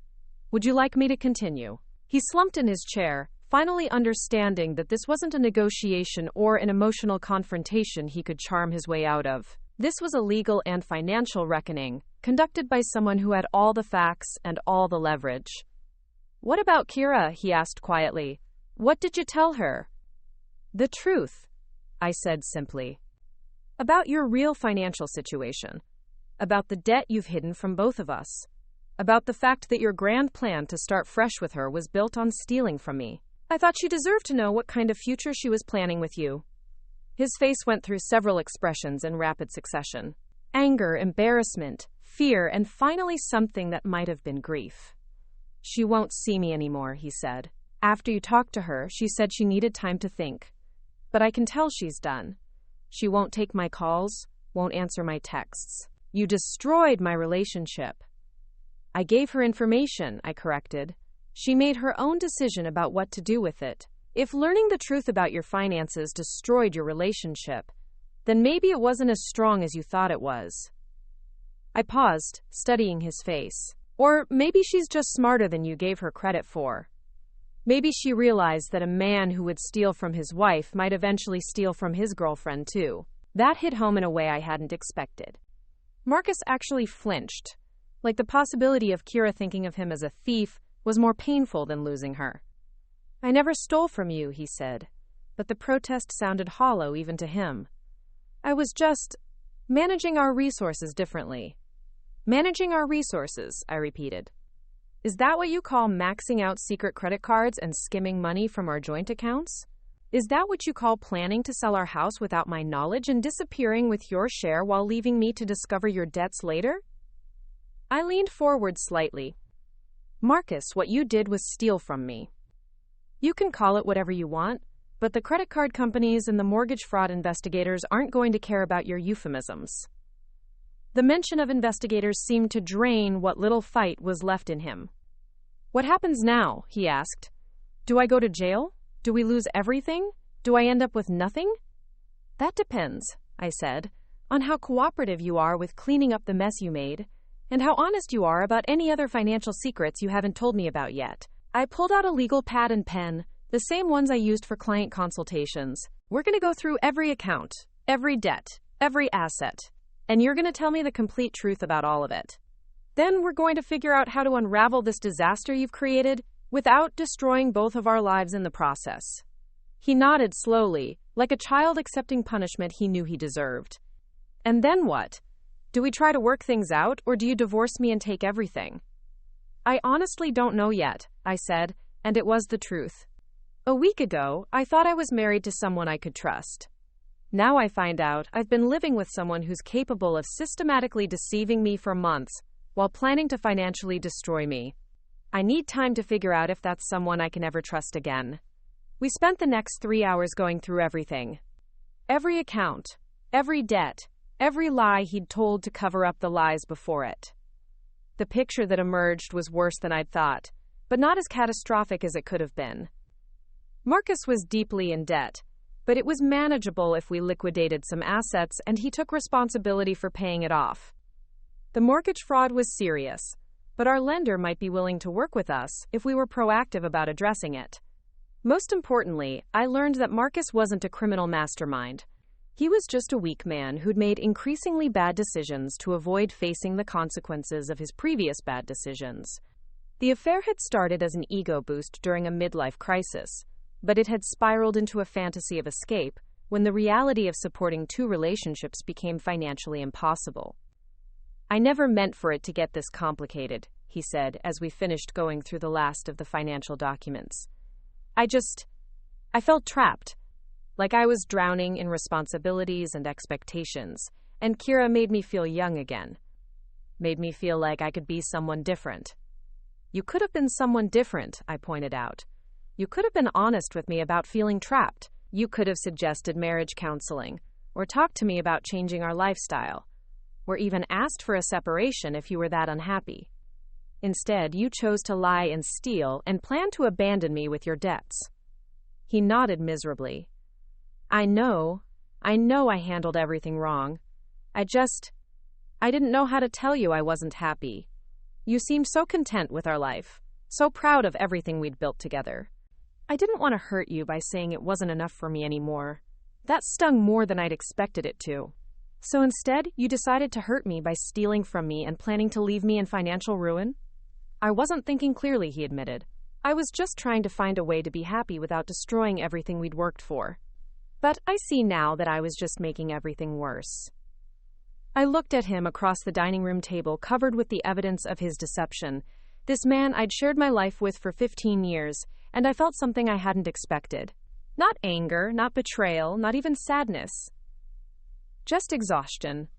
Would you like me to continue? He slumped in his chair, finally understanding that this wasn't a negotiation or an emotional confrontation he could charm his way out of. This was a legal and financial reckoning, conducted by someone who had all the facts and all the leverage. What about Kira? He asked quietly. What did you tell her? The truth, I said simply. About your real financial situation. About the debt you've hidden from both of us. About the fact that your grand plan to start fresh with her was built on stealing from me. I thought she deserved to know what kind of future she was planning with you. His face went through several expressions in rapid succession. Anger, embarrassment, fear, and finally something that might have been grief. She won't see me anymore, he said. After you talked to her, she said she needed time to think. But I can tell she's done. She won't take my calls, won't answer my texts. You destroyed my relationship. I gave her information, I corrected. She made her own decision about what to do with it. If learning the truth about your finances destroyed your relationship, then maybe it wasn't as strong as you thought it was. I paused, studying his face. Or maybe she's just smarter than you gave her credit for. Maybe she realized that a man who would steal from his wife might eventually steal from his girlfriend too. That hit home in a way I hadn't expected. Marcus actually flinched, like the possibility of Kira thinking of him as a thief was more painful than losing her. I never stole from you, he said, but the protest sounded hollow even to him. I was just managing our resources differently. Managing our resources, I repeated. Is that what you call maxing out secret credit cards and skimming money from our joint accounts? Is that what you call planning to sell our house without my knowledge and disappearing with your share while leaving me to discover your debts later? I leaned forward slightly. Marcus, what you did was steal from me. You can call it whatever you want, but the credit card companies and the mortgage fraud investigators aren't going to care about your euphemisms. The mention of investigators seemed to drain what little fight was left in him. What happens now? He asked. Do I go to jail? Do we lose everything? Do I end up with nothing? That depends, I said, on how cooperative you are with cleaning up the mess you made, and how honest you are about any other financial secrets you haven't told me about yet. I pulled out a legal pad and pen, the same ones I used for client consultations. We're going to go through every account, every debt, every asset, and you're going to tell me the complete truth about all of it. Then we're going to figure out how to unravel this disaster you've created without destroying both of our lives in the process. He nodded slowly, like a child accepting punishment he knew he deserved. And then what? Do we try to work things out, or do you divorce me and take everything? I honestly don't know yet, I said, and it was the truth. A week ago, I thought I was married to someone I could trust. Now I find out I've been living with someone who's capable of systematically deceiving me for months while planning to financially destroy me. I need time to figure out if that's someone I can ever trust again. We spent the next 3 hours going through everything. Every account, every debt, every lie he'd told to cover up the lies before it. The picture that emerged was worse than I'd thought, but not as catastrophic as it could have been. Marcus was deeply in debt, but it was manageable if we liquidated some assets and he took responsibility for paying it off. The mortgage fraud was serious, but our lender might be willing to work with us if we were proactive about addressing it. Most importantly, I learned that Marcus wasn't a criminal mastermind. He was just a weak man who'd made increasingly bad decisions to avoid facing the consequences of his previous bad decisions. The affair had started as an ego boost during a midlife crisis, but it had spiraled into a fantasy of escape when the reality of supporting two relationships became financially impossible. I never meant for it to get this complicated, he said as we finished going through the last of the financial documents. I felt trapped, like I was drowning in responsibilities and expectations, and Kira made me feel young again. Made me feel like I could be someone different. You could have been someone different, I pointed out. You could have been honest with me about feeling trapped. You could have suggested marriage counseling, or talked to me about changing our lifestyle, or even asked for a separation if you were that unhappy. Instead, you chose to lie and steal and plan to abandon me with your debts. He nodded miserably. I know I handled everything wrong. I didn't know how to tell you I wasn't happy. You seemed so content with our life, so proud of everything we'd built together. I didn't want to hurt you by saying it wasn't enough for me anymore. That stung more than I'd expected it to. So instead, you decided to hurt me by stealing from me and planning to leave me in financial ruin? I wasn't thinking clearly, he admitted. I was just trying to find a way to be happy without destroying everything we'd worked for. But I see now that I was just making everything worse. I looked at him across the dining room table covered with the evidence of his deception. This man I'd shared my life with for 15 years, and I felt something I hadn't expected. Not anger, not betrayal, not even sadness. Just exhaustion.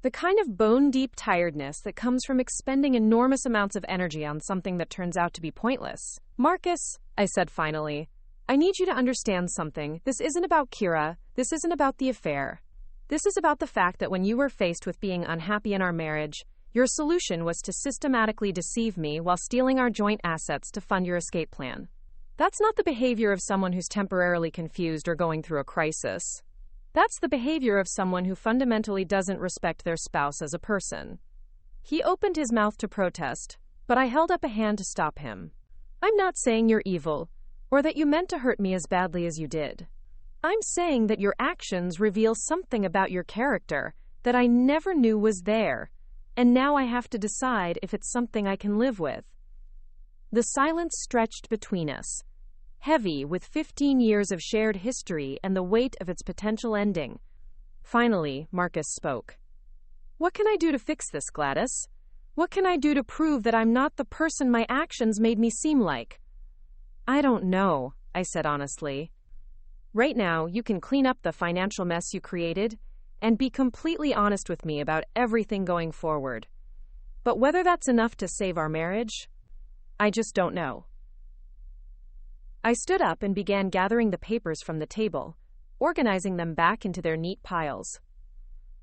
The kind of bone-deep tiredness that comes from expending enormous amounts of energy on something that turns out to be pointless. Marcus, I said finally, I need you to understand something. This isn't about Kira. This isn't about the affair. This is about the fact that when you were faced with being unhappy in our marriage, your solution was to systematically deceive me while stealing our joint assets to fund your escape plan. That's not the behavior of someone who's temporarily confused or going through a crisis. That's the behavior of someone who fundamentally doesn't respect their spouse as a person. He opened his mouth to protest, but I held up a hand to stop him. I'm not saying you're evil, or that you meant to hurt me as badly as you did. I'm saying that your actions reveal something about your character that I never knew was there, and now I have to decide if it's something I can live with. The silence stretched between us, heavy with 15 years of shared history and the weight of its potential ending. Finally, Marcus spoke. What can I do to fix this, Gladys? What can I do to prove that I'm not the person my actions made me seem like? I don't know, I said honestly. Right now, you can clean up the financial mess you created and be completely honest with me about everything going forward. But whether that's enough to save our marriage, I just don't know. I stood up and began gathering the papers from the table, organizing them back into their neat piles.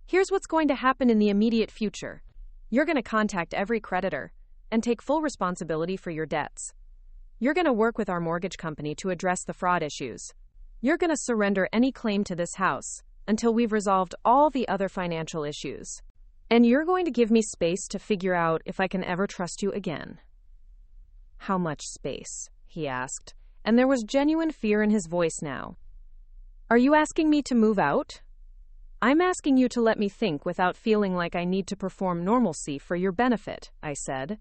Here's what's going to happen in the immediate future. You're going to contact every creditor and take full responsibility for your debts. You're going to work with our mortgage company to address the fraud issues. You're going to surrender any claim to this house until we've resolved all the other financial issues. And you're going to give me space to figure out if I can ever trust you again. How much space? He asked, and there was genuine fear in his voice now. Are you asking me to move out? I'm asking you to let me think without feeling like I need to perform normalcy for your benefit, I said.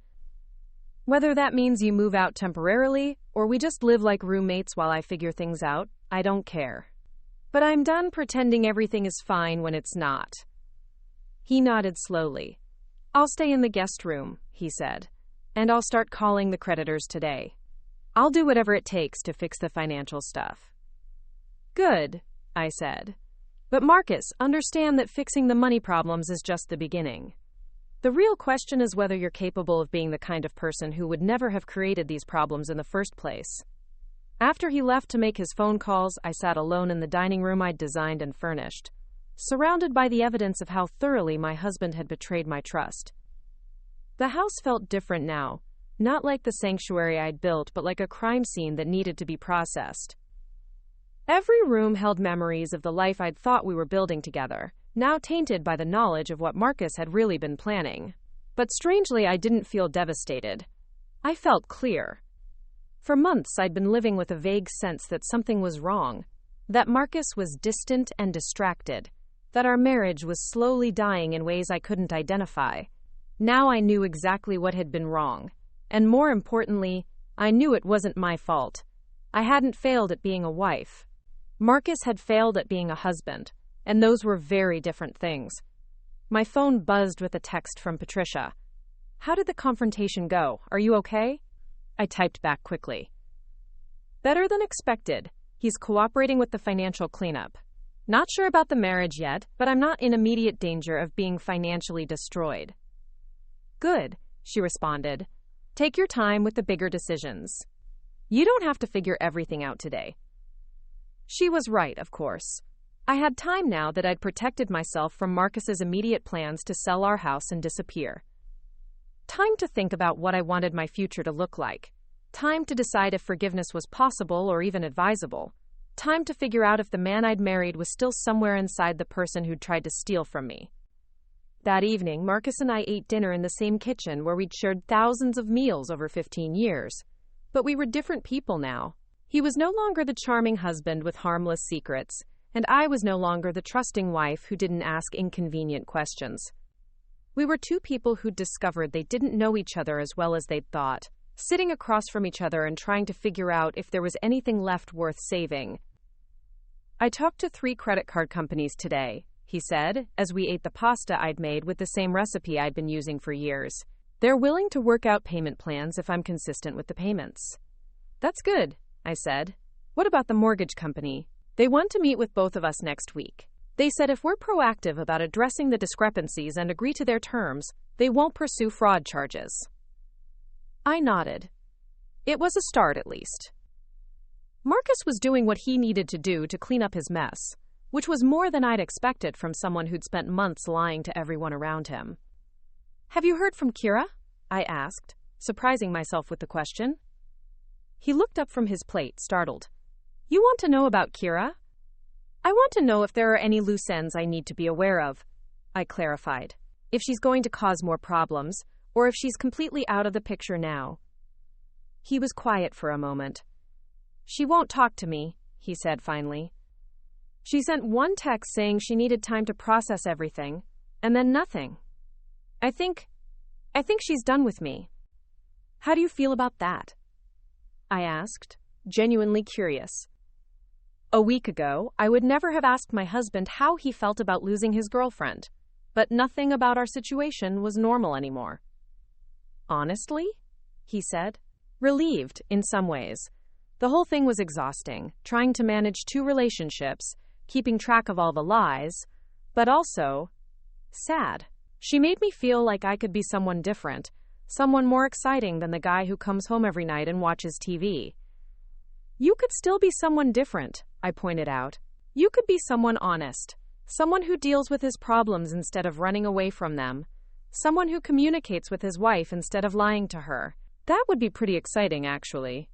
Whether that means you move out temporarily or we just live like roommates while I figure things out, I don't care. But I'm done pretending everything is fine when it's not. He nodded slowly. I'll stay in the guest room, he said, and I'll start calling the creditors today. I'll do whatever it takes to fix the financial stuff. Good, I said. But Marcus, understand that fixing the money problems is just the beginning. The real question is whether you're capable of being the kind of person who would never have created these problems in the first place. After he left to make his phone calls, I sat alone in the dining room I'd designed and furnished, surrounded by the evidence of how thoroughly my husband had betrayed my trust. The house felt different now, not like the sanctuary I'd built, but like a crime scene that needed to be processed. Every room held memories of the life I'd thought we were building together, now tainted by the knowledge of what Marcus had really been planning. But strangely, I didn't feel devastated. I felt clear. For months, I'd been living with a vague sense that something was wrong, that Marcus was distant and distracted, that our marriage was slowly dying in ways I couldn't identify. Now I knew exactly what had been wrong, and more importantly, I knew it wasn't my fault. I hadn't failed at being a wife. Marcus had failed at being a husband, and those were very different things. My phone buzzed with a text from Patricia. How did the confrontation go? Are you okay? I typed back quickly. Better than expected. He's cooperating with the financial cleanup. Not sure about the marriage yet, but I'm not in immediate danger of being financially destroyed. Good, she responded. Take your time with the bigger decisions. You don't have to figure everything out today. She was right, of course. I had time now that I'd protected myself from Marcus's immediate plans to sell our house and disappear. Time to think about what I wanted my future to look like. Time to decide if forgiveness was possible or even advisable. Time to figure out if the man I'd married was still somewhere inside the person who'd tried to steal from me. That evening, Marcus and I ate dinner in the same kitchen where we'd shared thousands of meals over 15 years. But we were different people now. He was no longer the charming husband with harmless secrets, and I was no longer the trusting wife who didn't ask inconvenient questions. We were two people who'd discovered they didn't know each other as well as they'd thought, sitting across from each other and trying to figure out if there was anything left worth saving. I talked to 3 credit card companies today, he said, as we ate the pasta I'd made with the same recipe I'd been using for years. They're willing to work out payment plans if I'm consistent with the payments. That's good, I said. What about the mortgage company? They want to meet with both of us next week. They said if we're proactive about addressing the discrepancies and agree to their terms, they won't pursue fraud charges. I nodded. It was a start, at least. Marcus was doing what he needed to do to clean up his mess, which was more than I'd expected from someone who'd spent months lying to everyone around him. "Have you heard from Kira?" I asked, surprising myself with the question. He looked up from his plate, startled. "You want to know about Kira?" "I want to know if there are any loose ends I need to be aware of," I clarified. "If she's going to cause more problems, or if she's completely out of the picture now." He was quiet for a moment. "She won't talk to me," he said finally. "She sent one text saying she needed time to process everything, and then nothing. I think she's done with me." "How do you feel about that?" I asked, genuinely curious. A week ago, I would never have asked my husband how he felt about losing his girlfriend, but nothing about our situation was normal anymore. "Honestly?" he said, relieved in some ways. The whole thing was exhausting, trying to manage 2 relationships, keeping track of all the lies, but also sad. She made me feel like I could be someone different, someone more exciting than the guy who comes home every night and watches TV. "You could still be someone different," I pointed out. "You could be someone honest, someone who deals with his problems instead of running away from them, someone who communicates with his wife instead of lying to her. That would be pretty exciting, actually."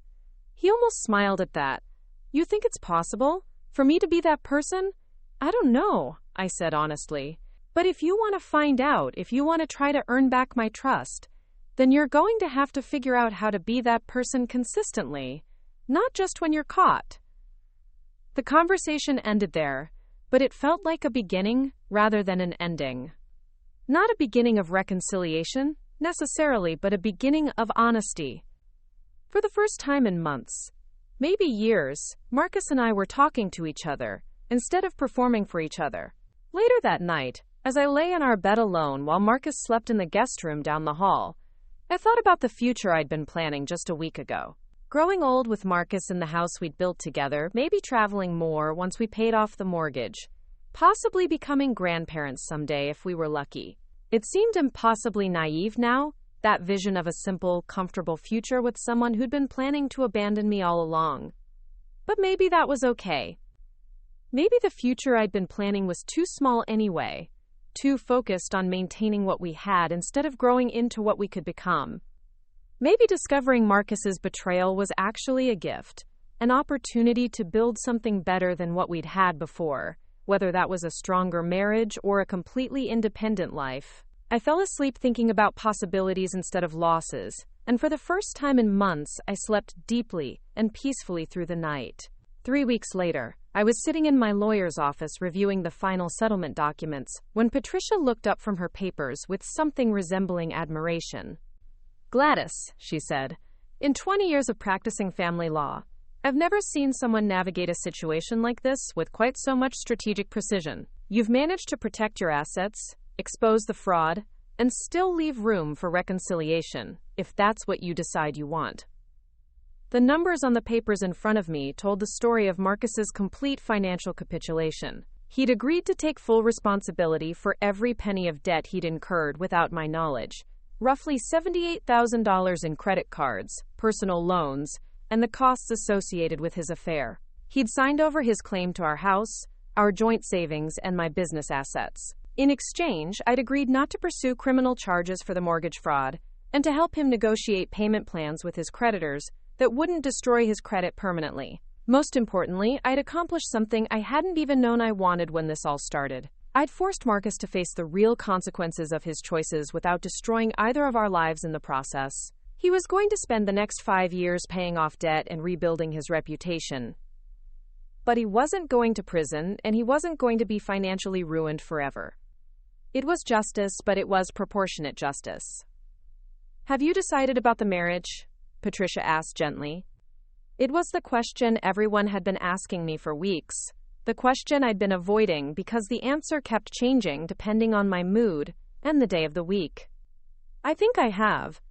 He almost smiled at that. "You think it's possible? For me to be that person?" "I don't know," I said honestly. "But if you want to find out, if you want to try to earn back my trust, then you're going to have to figure out how to be that person consistently, not just when you're caught." The conversation ended there, but it felt like a beginning rather than an ending. Not a beginning of reconciliation, necessarily, but a beginning of honesty. For the first time in months, maybe years, Marcus and I were talking to each other, instead of performing for each other. Later that night, as I lay in our bed alone while Marcus slept in the guest room down the hall, I thought about the future I'd been planning just a week ago. Growing old with Marcus in the house we'd built together, maybe traveling more once we paid off the mortgage, possibly becoming grandparents someday if we were lucky. It seemed impossibly naive now, that vision of a simple, comfortable future with someone who'd been planning to abandon me all along. But maybe that was okay. Maybe the future I'd been planning was too small anyway, too focused on maintaining what we had instead of growing into what we could become. Maybe discovering Marcus's betrayal was actually a gift, an opportunity to build something better than what we'd had before, whether that was a stronger marriage or a completely independent life. I fell asleep thinking about possibilities instead of losses, and for the first time in months, I slept deeply and peacefully through the night. 3 weeks later, I was sitting in my lawyer's office reviewing the final settlement documents when Patricia looked up from her papers with something resembling admiration. "Gladys," she said, "in 20 years of practicing family law, I've never seen someone navigate a situation like this with quite so much strategic precision. You've managed to protect your assets, expose the fraud, and still leave room for reconciliation, if that's what you decide you want." The numbers on the papers in front of me told the story of Marcus's complete financial capitulation. He'd agreed to take full responsibility for every penny of debt he'd incurred without my knowledge, roughly $78,000 in credit cards, personal loans, and the costs associated with his affair. He'd signed over his claim to our house, our joint savings, and my business assets. In exchange, I'd agreed not to pursue criminal charges for the mortgage fraud, and to help him negotiate payment plans with his creditors that wouldn't destroy his credit permanently. Most importantly, I'd accomplished something I hadn't even known I wanted when this all started. I'd forced Marcus to face the real consequences of his choices without destroying either of our lives in the process. He was going to spend the next 5 years paying off debt and rebuilding his reputation. But he wasn't going to prison, and he wasn't going to be financially ruined forever. It was justice, but it was proportionate justice. "Have you decided about the marriage?" Patricia asked gently. It was the question everyone had been asking me for weeks, the question I'd been avoiding because the answer kept changing depending on my mood and the day of the week. "I think I have,"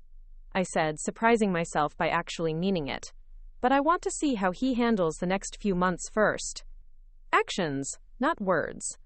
I said, surprising myself by actually meaning it. "But I want to see how he handles the next few months first." Actions, not words.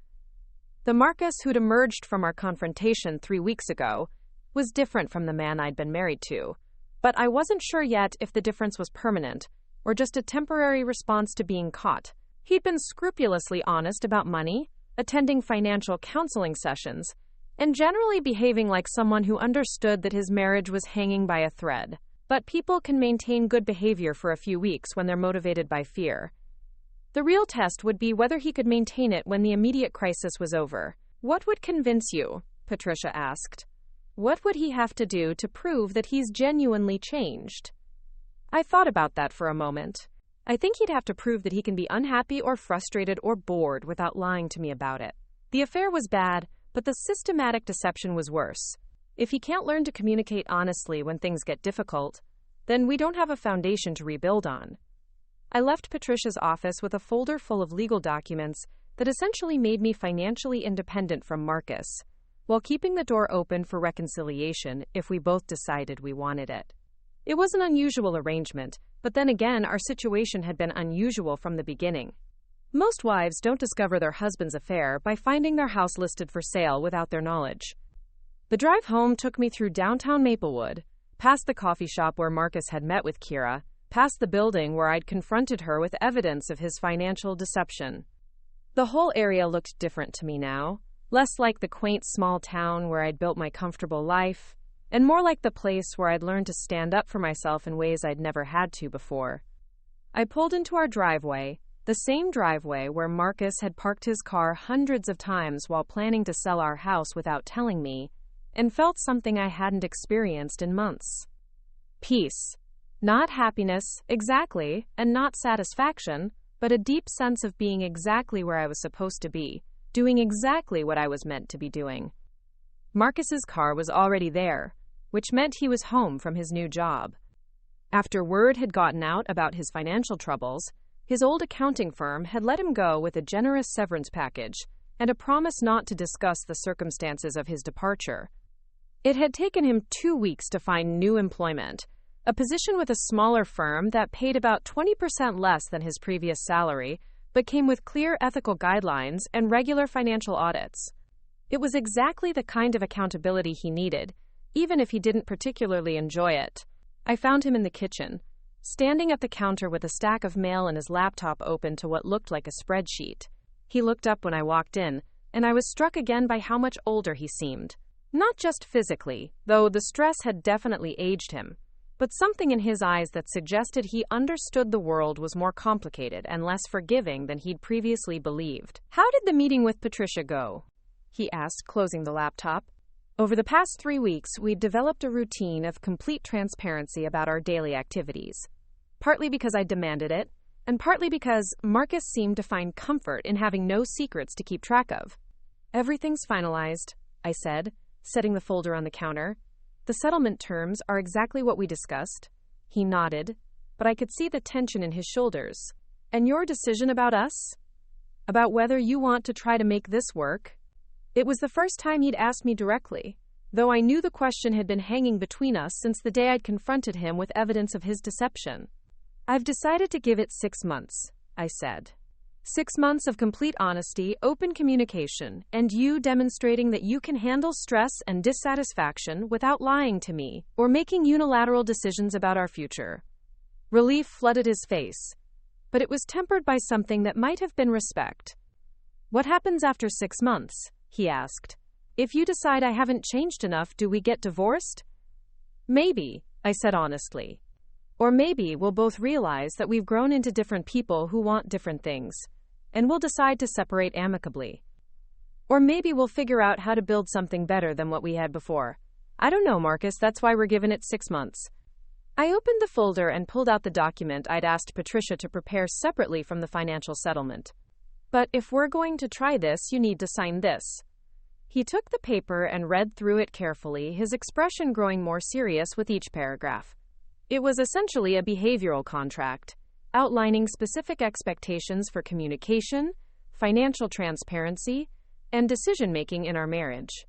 The Marcus who'd emerged from our confrontation 3 weeks ago was different from the man I'd been married to, but I wasn't sure yet if the difference was permanent or just a temporary response to being caught. He'd been scrupulously honest about money, attending financial counseling sessions, and generally behaving like someone who understood that his marriage was hanging by a thread. But people can maintain good behavior for a few weeks when they're motivated by fear. The real test would be whether he could maintain it when the immediate crisis was over. What would convince you? Patricia asked. What would he have to do to prove that he's genuinely changed? I thought about that for a moment. I think he'd have to prove that he can be unhappy or frustrated or bored without lying to me about it. The affair was bad, but the systematic deception was worse. If he can't learn to communicate honestly when things get difficult, then we don't have a foundation to rebuild on. I left Patricia's office with a folder full of legal documents that essentially made me financially independent from Marcus, while keeping the door open for reconciliation if we both decided we wanted it. It was an unusual arrangement, but then again, our situation had been unusual from the beginning. Most wives don't discover their husband's affair by finding their house listed for sale without their knowledge. The drive home took me through downtown Maplewood, past the coffee shop where Marcus had met with Kira, past the building where I'd confronted her with evidence of his financial deception. The whole area looked different to me now, less like the quaint small town where I'd built my comfortable life, and more like the place where I'd learned to stand up for myself in ways I'd never had to before. I pulled into our driveway, the same driveway where Marcus had parked his car hundreds of times while planning to sell our house without telling me, and felt something I hadn't experienced in months. Peace. Not happiness, exactly, and not satisfaction, but a deep sense of being exactly where I was supposed to be, doing exactly what I was meant to be doing. Marcus's car was already there, which meant he was home from his new job. After word had gotten out about his financial troubles, his old accounting firm had let him go with a generous severance package and a promise not to discuss the circumstances of his departure. It had taken him 2 weeks to find new employment, a position with a smaller firm that paid about 20% less than his previous salary, but came with clear ethical guidelines and regular financial audits. It was exactly the kind of accountability he needed, even if he didn't particularly enjoy it. I found him in the kitchen, standing at the counter with a stack of mail and his laptop open to what looked like a spreadsheet. He looked up when I walked in, and I was struck again by how much older he seemed. Not just physically, though the stress had definitely aged him, but something in his eyes that suggested he understood the world was more complicated and less forgiving than he'd previously believed. "How did the meeting with Patricia go?" he asked, closing the laptop. Over the past 3 weeks, we'd developed a routine of complete transparency about our daily activities. Partly because I demanded it, and partly because Marcus seemed to find comfort in having no secrets to keep track of. "Everything's finalized," I said, setting the folder on the counter. "The settlement terms are exactly what we discussed." He nodded, but I could see the tension in his shoulders. "And your decision about us? About whether you want to try to make this work?" It was the first time he'd asked me directly, though I knew the question had been hanging between us since the day I'd confronted him with evidence of his deception. "I've decided to give it 6 months," I said. 6 months of complete honesty, open communication, and you demonstrating that you can handle stress and dissatisfaction without lying to me or making unilateral decisions about our future. Relief flooded his face, but it was tempered by something that might have been respect. "What happens after 6 months?" he asked. "If you decide I haven't changed enough, do we get divorced?" "Maybe," I said honestly. "Or maybe we'll both realize that we've grown into different people who want different things, and we'll decide to separate amicably. Or maybe we'll figure out how to build something better than what we had before. I don't know, Marcus, that's why we're given it 6 months." I opened the folder and pulled out the document I'd asked Patricia to prepare separately from the financial settlement. "But if we're going to try this, you need to sign this." He took the paper and read through it carefully, his expression growing more serious with each paragraph. It was essentially a behavioral contract, outlining specific expectations for communication, financial transparency, and decision-making in our marriage.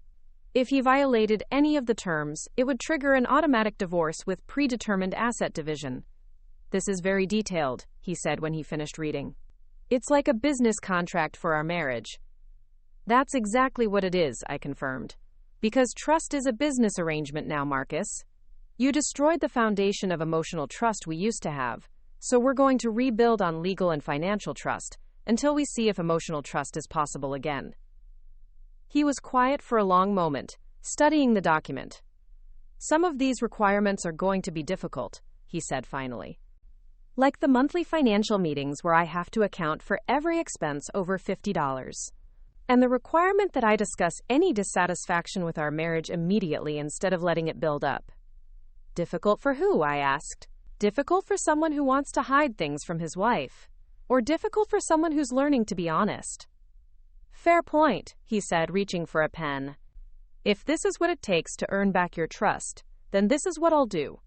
If he violated any of the terms, it would trigger an automatic divorce with predetermined asset division. "This is very detailed," he said when he finished reading. "It's like a business contract for our marriage." "That's exactly what it is," I confirmed. "Because trust is a business arrangement now, Marcus. You destroyed the foundation of emotional trust we used to have, so we're going to rebuild on legal and financial trust, until we see if emotional trust is possible again. He was quiet for a long moment, studying the document. Some of these requirements are going to be difficult, he said finally. Like the monthly financial meetings where I have to account for every expense over $50. And the requirement that I discuss any dissatisfaction with our marriage immediately instead of letting it build up. Difficult for who? I asked. Difficult for someone who wants to hide things from his wife. Or difficult for someone who's learning to be honest? Fair point, he said, reaching for a pen. If this is what it takes to earn back your trust, then this is what I'll do.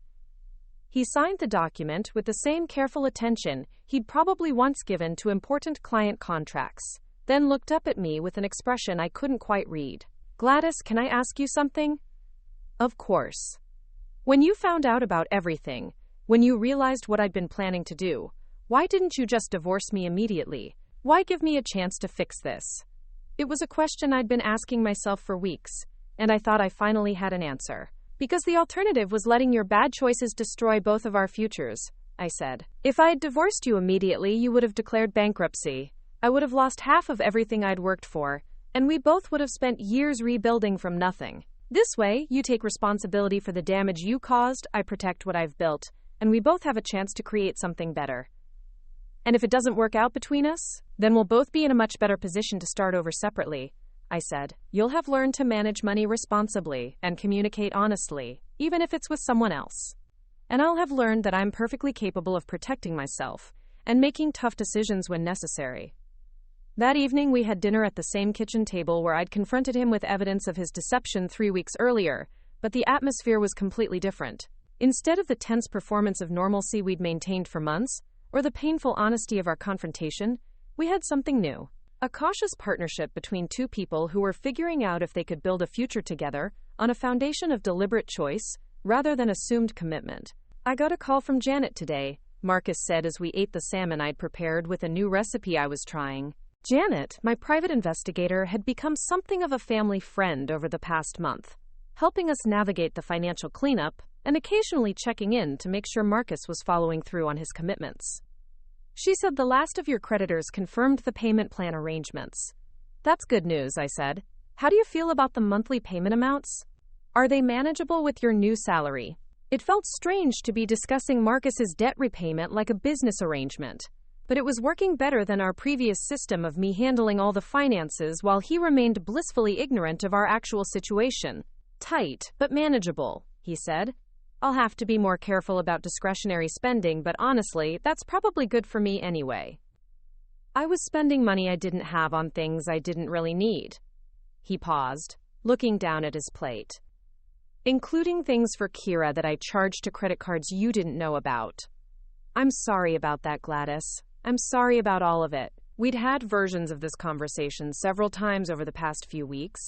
He signed the document with the same careful attention he'd probably once given to important client contracts, then looked up at me with an expression I couldn't quite read. Gladys, can I ask you something? Of course. When you found out about everything, when you realized what I'd been planning to do, why didn't you just divorce me immediately? Why give me a chance to fix this? It was a question I'd been asking myself for weeks, and I thought I finally had an answer. Because the alternative was letting your bad choices destroy both of our futures, I said. If I had divorced you immediately, you would have declared bankruptcy. I would have lost half of everything I'd worked for, and we both would have spent years rebuilding from nothing. This way, you take responsibility for the damage you caused, I protect what I've built, and we both have a chance to create something better. And if it doesn't work out between us, then we'll both be in a much better position to start over separately, I said. You'll have learned to manage money responsibly and communicate honestly, even if it's with someone else. And I'll have learned that I'm perfectly capable of protecting myself and making tough decisions when necessary. That evening, we had dinner at the same kitchen table where I'd confronted him with evidence of his deception 3 weeks earlier, but the atmosphere was completely different. Instead of the tense performance of normalcy we'd maintained for months, or the painful honesty of our confrontation, we had something new. A cautious partnership between two people who were figuring out if they could build a future together on a foundation of deliberate choice rather than assumed commitment. I got a call from Janet today, Marcus said as we ate the salmon I'd prepared with a new recipe I was trying. Janet, my private investigator, had become something of a family friend over the past month, helping us navigate the financial cleanup and occasionally checking in to make sure Marcus was following through on his commitments. She said the last of your creditors confirmed the payment plan arrangements. That's good news, I said. How do you feel about the monthly payment amounts? Are they manageable with your new salary? It felt strange to be discussing Marcus's debt repayment like a business arrangement, but it was working better than our previous system of me handling all the finances while he remained blissfully ignorant of our actual situation. Tight, but manageable, he said. I'll have to be more careful about discretionary spending, but honestly, that's probably good for me anyway. I was spending money I didn't have on things I didn't really need. He paused, looking down at his plate. Including things for Kira that I charged to credit cards you didn't know about. I'm sorry about that, Gladys. I'm sorry about all of it. We'd had versions of this conversation several times over the past few weeks.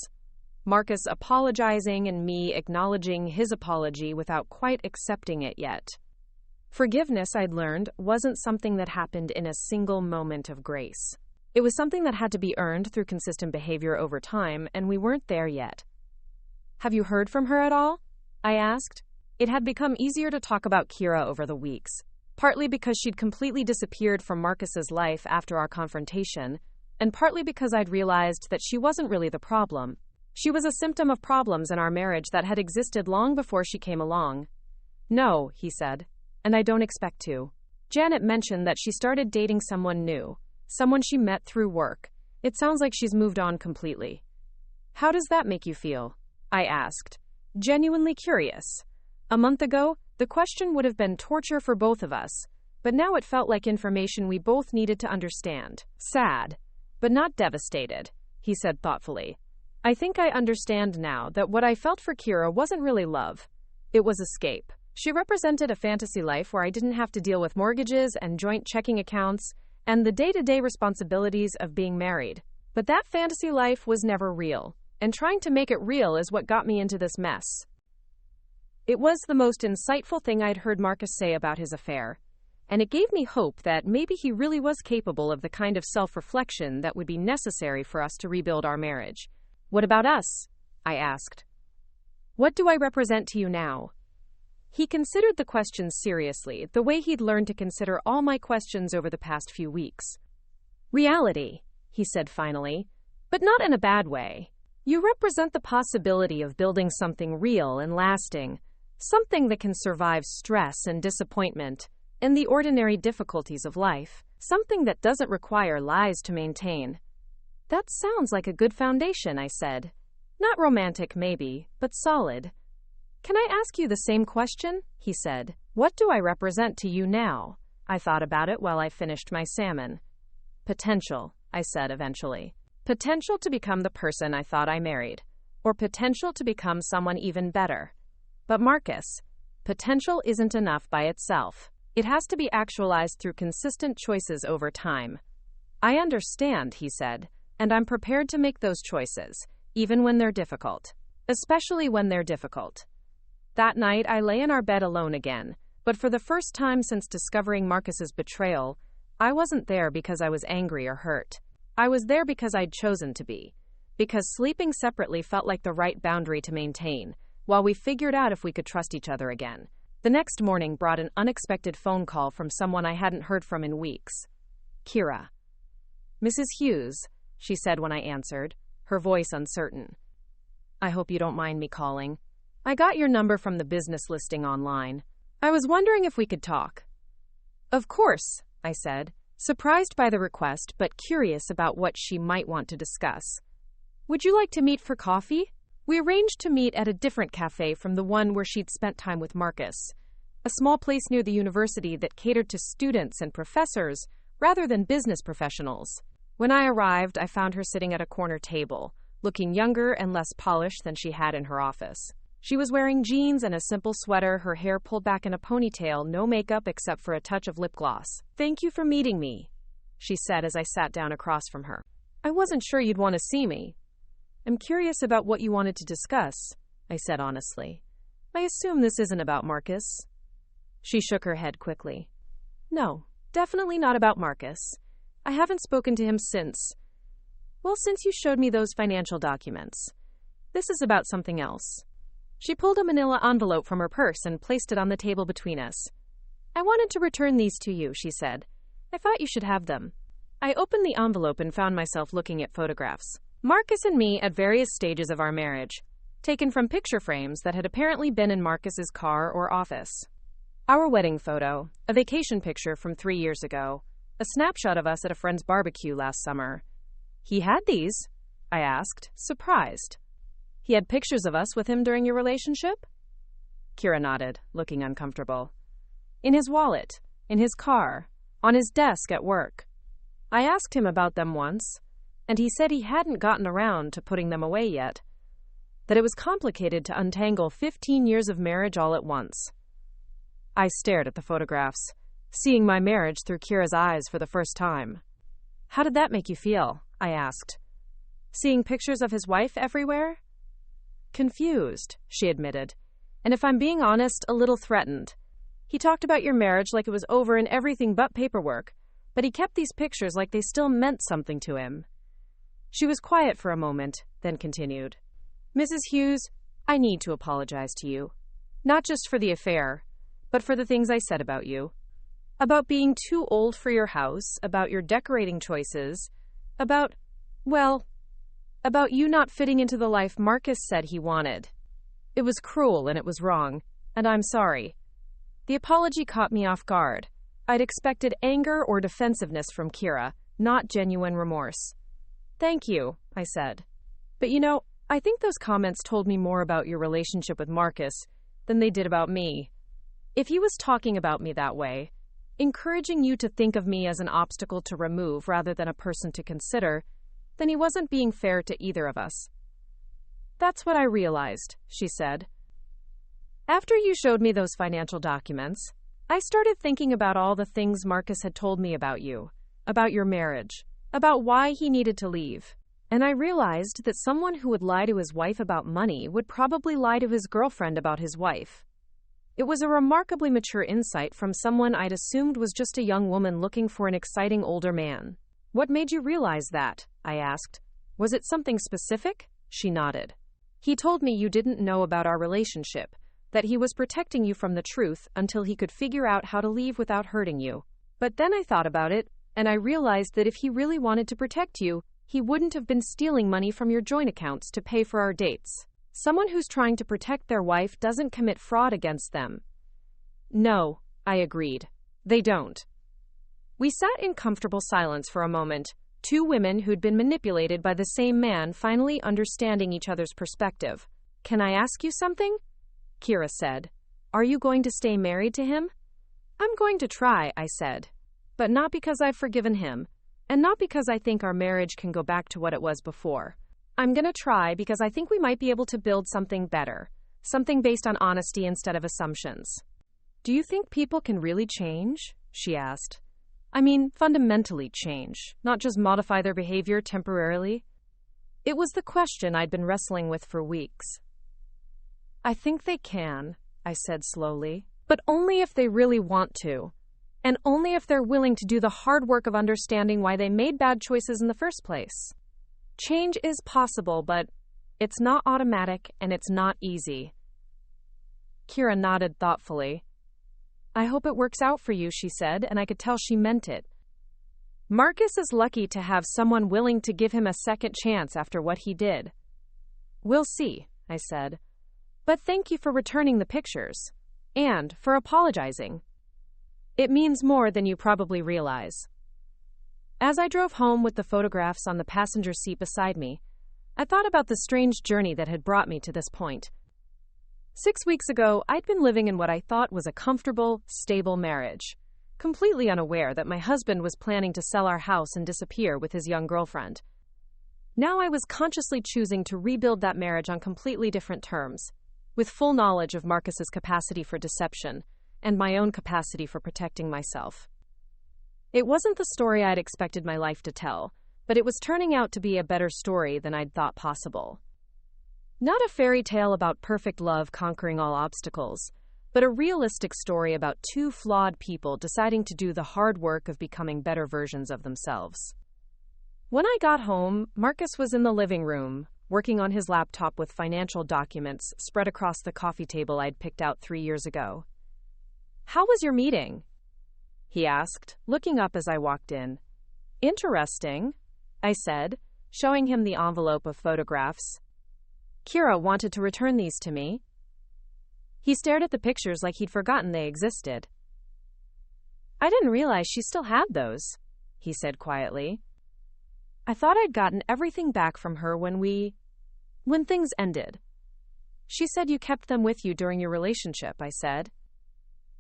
Marcus apologizing and me acknowledging his apology without quite accepting it yet. Forgiveness, I'd learned, wasn't something that happened in a single moment of grace. It was something that had to be earned through consistent behavior over time, and we weren't there yet. Have you heard from her at all? I asked. It had become easier to talk about Kira over the weeks, partly because she'd completely disappeared from Marcus's life after our confrontation, and partly because I'd realized that she wasn't really the problem. She was a symptom of problems in our marriage that had existed long before she came along. No, he said, and I don't expect to. Janet mentioned that she started dating someone new, someone she met through work. It sounds like she's moved on completely. How does that make you feel? I asked, genuinely curious. A month ago, the question would have been torture for both of us, but now it felt like information we both needed to understand. Sad, but not devastated, he said thoughtfully. I think I understand now that what I felt for Kira wasn't really love. It was escape. She represented a fantasy life where I didn't have to deal with mortgages and joint checking accounts and the day-to-day responsibilities of being married. But that fantasy life was never real, and trying to make it real is what got me into this mess. It was the most insightful thing I'd heard Marcus say about his affair, and it gave me hope that maybe he really was capable of the kind of self-reflection that would be necessary for us to rebuild our marriage. What about us? I asked. What do I represent to you now? He considered the question seriously, the way he'd learned to consider all my questions over the past few weeks. Reality, he said finally, but not in a bad way. You represent the possibility of building something real and lasting, something that can survive stress and disappointment and the ordinary difficulties of life, something that doesn't require lies to maintain. That sounds like a good foundation, I said. Not romantic, maybe, but solid. Can I ask you the same question? He said. What do I represent to you now? I thought about it while I finished my salmon. Potential, I said eventually. Potential to become the person I thought I married, or potential to become someone even better. But Marcus, potential isn't enough by itself. It has to be actualized through consistent choices over time. I understand, he said, and I'm prepared to make those choices, even when they're difficult. Especially when they're difficult. That night, I lay in our bed alone again, but for the first time since discovering Marcus's betrayal, I wasn't there because I was angry or hurt. I was there because I'd chosen to be. Because sleeping separately felt like the right boundary to maintain, while we figured out if we could trust each other again. The next morning brought an unexpected phone call from someone I hadn't heard from in weeks. Kira. Mrs. Hughes, she said when I answered, her voice uncertain. I hope you don't mind me calling. I got your number from the business listing online. I was wondering if we could talk. Of course, I said, surprised by the request but curious about what she might want to discuss. Would you like to meet for coffee? We arranged to meet at a different cafe from the one where she'd spent time with Marcus, a small place near the university that catered to students and professors rather than business professionals. When I arrived, I found her sitting at a corner table, looking younger and less polished than she had in her office. She was wearing jeans and a simple sweater, her hair pulled back in a ponytail, no makeup except for a touch of lip gloss. Thank you for meeting me, she said as I sat down across from her. I wasn't sure you'd want to see me. I'm curious about what you wanted to discuss, I said honestly. I assume this isn't about Marcus. She shook her head quickly. No, definitely not about Marcus. I haven't spoken to him since you showed me those financial documents. This is about something else. She pulled a manila envelope from her purse and placed it on the table between us. I wanted to return these to you, she said. I thought you should have them. I opened the envelope and found myself looking at photographs. Marcus and me at various stages of our marriage, taken from picture frames that had apparently been in Marcus's car or office. Our wedding photo, a vacation picture from 3 years ago, a snapshot of us at a friend's barbecue last summer. He had these? I asked, surprised. He had pictures of us with him during your relationship? Kira nodded, looking uncomfortable. In his wallet, in his car, on his desk at work. I asked him about them once, and he said he hadn't gotten around to putting them away yet. That it was complicated to untangle 15 years of marriage all at once. I stared at the photographs, seeing my marriage through Kira's eyes for the first time. How did that make you feel? I asked. Seeing pictures of his wife everywhere? Confused, she admitted. And if I'm being honest, a little threatened. He talked about your marriage like it was over and everything but paperwork, but he kept these pictures like they still meant something to him. She was quiet for a moment, then continued. Mrs. Hughes, I need to apologize to you. Not just for the affair, but for the things I said about you. About being too old for your house, about your decorating choices, about you not fitting into the life Marcus said he wanted. It was cruel and it was wrong, and I'm sorry. The apology caught me off guard. I'd expected anger or defensiveness from Kira, not genuine remorse. Thank you, I said. But I think those comments told me more about your relationship with Marcus than they did about me. If he was talking about me that way, encouraging you to think of me as an obstacle to remove rather than a person to consider, then he wasn't being fair to either of us. That's what I realized, she said. After you showed me those financial documents, I started thinking about all the things Marcus had told me about you, about your marriage, about why he needed to leave. And I realized that someone who would lie to his wife about money would probably lie to his girlfriend about his wife. It was a remarkably mature insight from someone I'd assumed was just a young woman looking for an exciting older man. What made you realize that? I asked. Was it something specific? She nodded. He told me you didn't know about our relationship, that he was protecting you from the truth until he could figure out how to leave without hurting you. But then I thought about it, And I realized that if he really wanted to protect you, he wouldn't have been stealing money from your joint accounts to pay for our dates. Someone who's trying to protect their wife doesn't commit fraud against them. No, I agreed. They don't. We sat in comfortable silence for a moment, two women who'd been manipulated by the same man finally understanding each other's perspective. Can I ask you something? Kira said. Are you going to stay married to him? I'm going to try, I said. But not because I've forgiven him, and not because I think our marriage can go back to what it was before. I'm gonna try because I think we might be able to build something better, something based on honesty instead of assumptions. Do you think people can really change? She asked. I mean, fundamentally change, not just modify their behavior temporarily. It was the question I'd been wrestling with for weeks. I think they can, I said slowly, but only if they really want to, and only if they're willing to do the hard work of understanding why they made bad choices in the first place. Change is possible, but it's not automatic and it's not easy. Kira nodded thoughtfully. I hope it works out for you, she said, and I could tell she meant it. Marcus is lucky to have someone willing to give him a second chance after what he did. We'll see, I said. But thank you for returning the pictures. And for apologizing. It means more than you probably realize. As I drove home with the photographs on the passenger seat beside me, I thought about the strange journey that had brought me to this point. 6 weeks ago, I'd been living in what I thought was a comfortable, stable marriage, completely unaware that my husband was planning to sell our house and disappear with his young girlfriend. Now I was consciously choosing to rebuild that marriage on completely different terms, with full knowledge of Marcus's capacity for deception and my own capacity for protecting myself. It wasn't the story I'd expected my life to tell, but it was turning out to be a better story than I'd thought possible. Not a fairy tale about perfect love conquering all obstacles, but a realistic story about two flawed people deciding to do the hard work of becoming better versions of themselves. When I got home, Marcus was in the living room, working on his laptop with financial documents spread across the coffee table I'd picked out 3 years ago. How was your meeting? He asked, looking up as I walked in. Interesting, I said, showing him the envelope of photographs. Kira wanted to return these to me. He stared at the pictures like he'd forgotten they existed. I didn't realize she still had those, he said quietly. I thought I'd gotten everything back from her when things ended. She said you kept them with you during your relationship, I said.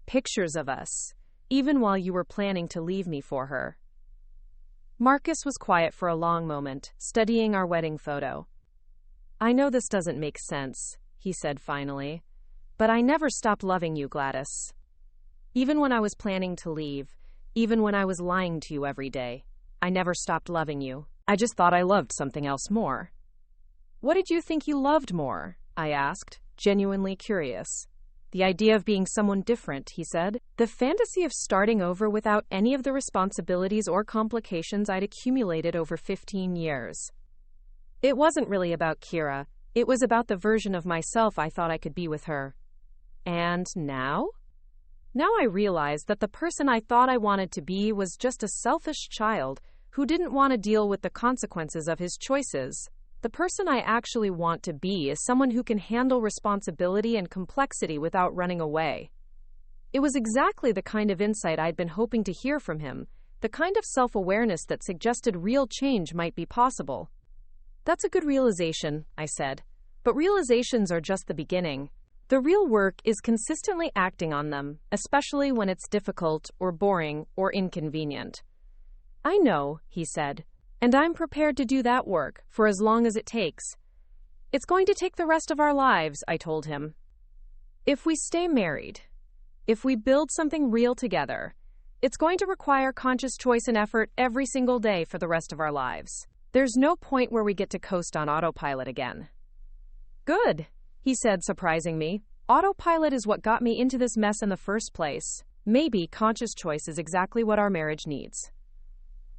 Pictures of us, even while you were planning to leave me for her. Marcus was quiet for a long moment, studying our wedding photo. I know this doesn't make sense, he said finally, but I never stopped loving you, Gladys. Even when I was planning to leave, even when I was lying to you every day, I never stopped loving you. I just thought I loved something else more. What did you think you loved more? I asked, genuinely curious. The idea of being someone different, he said. The fantasy of starting over without any of the responsibilities or complications I'd accumulated over 15 years. It wasn't really about Kira. It was about the version of myself I thought I could be with her. And now? Now I realized that the person I thought I wanted to be was just a selfish child who didn't want to deal with the consequences of his choices. The person I actually want to be is someone who can handle responsibility and complexity without running away. It was exactly the kind of insight I'd been hoping to hear from him, the kind of self-awareness that suggested real change might be possible. That's a good realization, I said, but realizations are just the beginning. The real work is consistently acting on them, especially when it's difficult or boring or inconvenient. I know, he said, and I'm prepared to do that work for as long as it takes. It's going to take the rest of our lives, I told him. If we stay married, if we build something real together, it's going to require conscious choice and effort every single day for the rest of our lives. There's no point where we get to coast on autopilot again. Good, he said, surprising me. Autopilot is what got me into this mess in the first place. Maybe conscious choice is exactly what our marriage needs.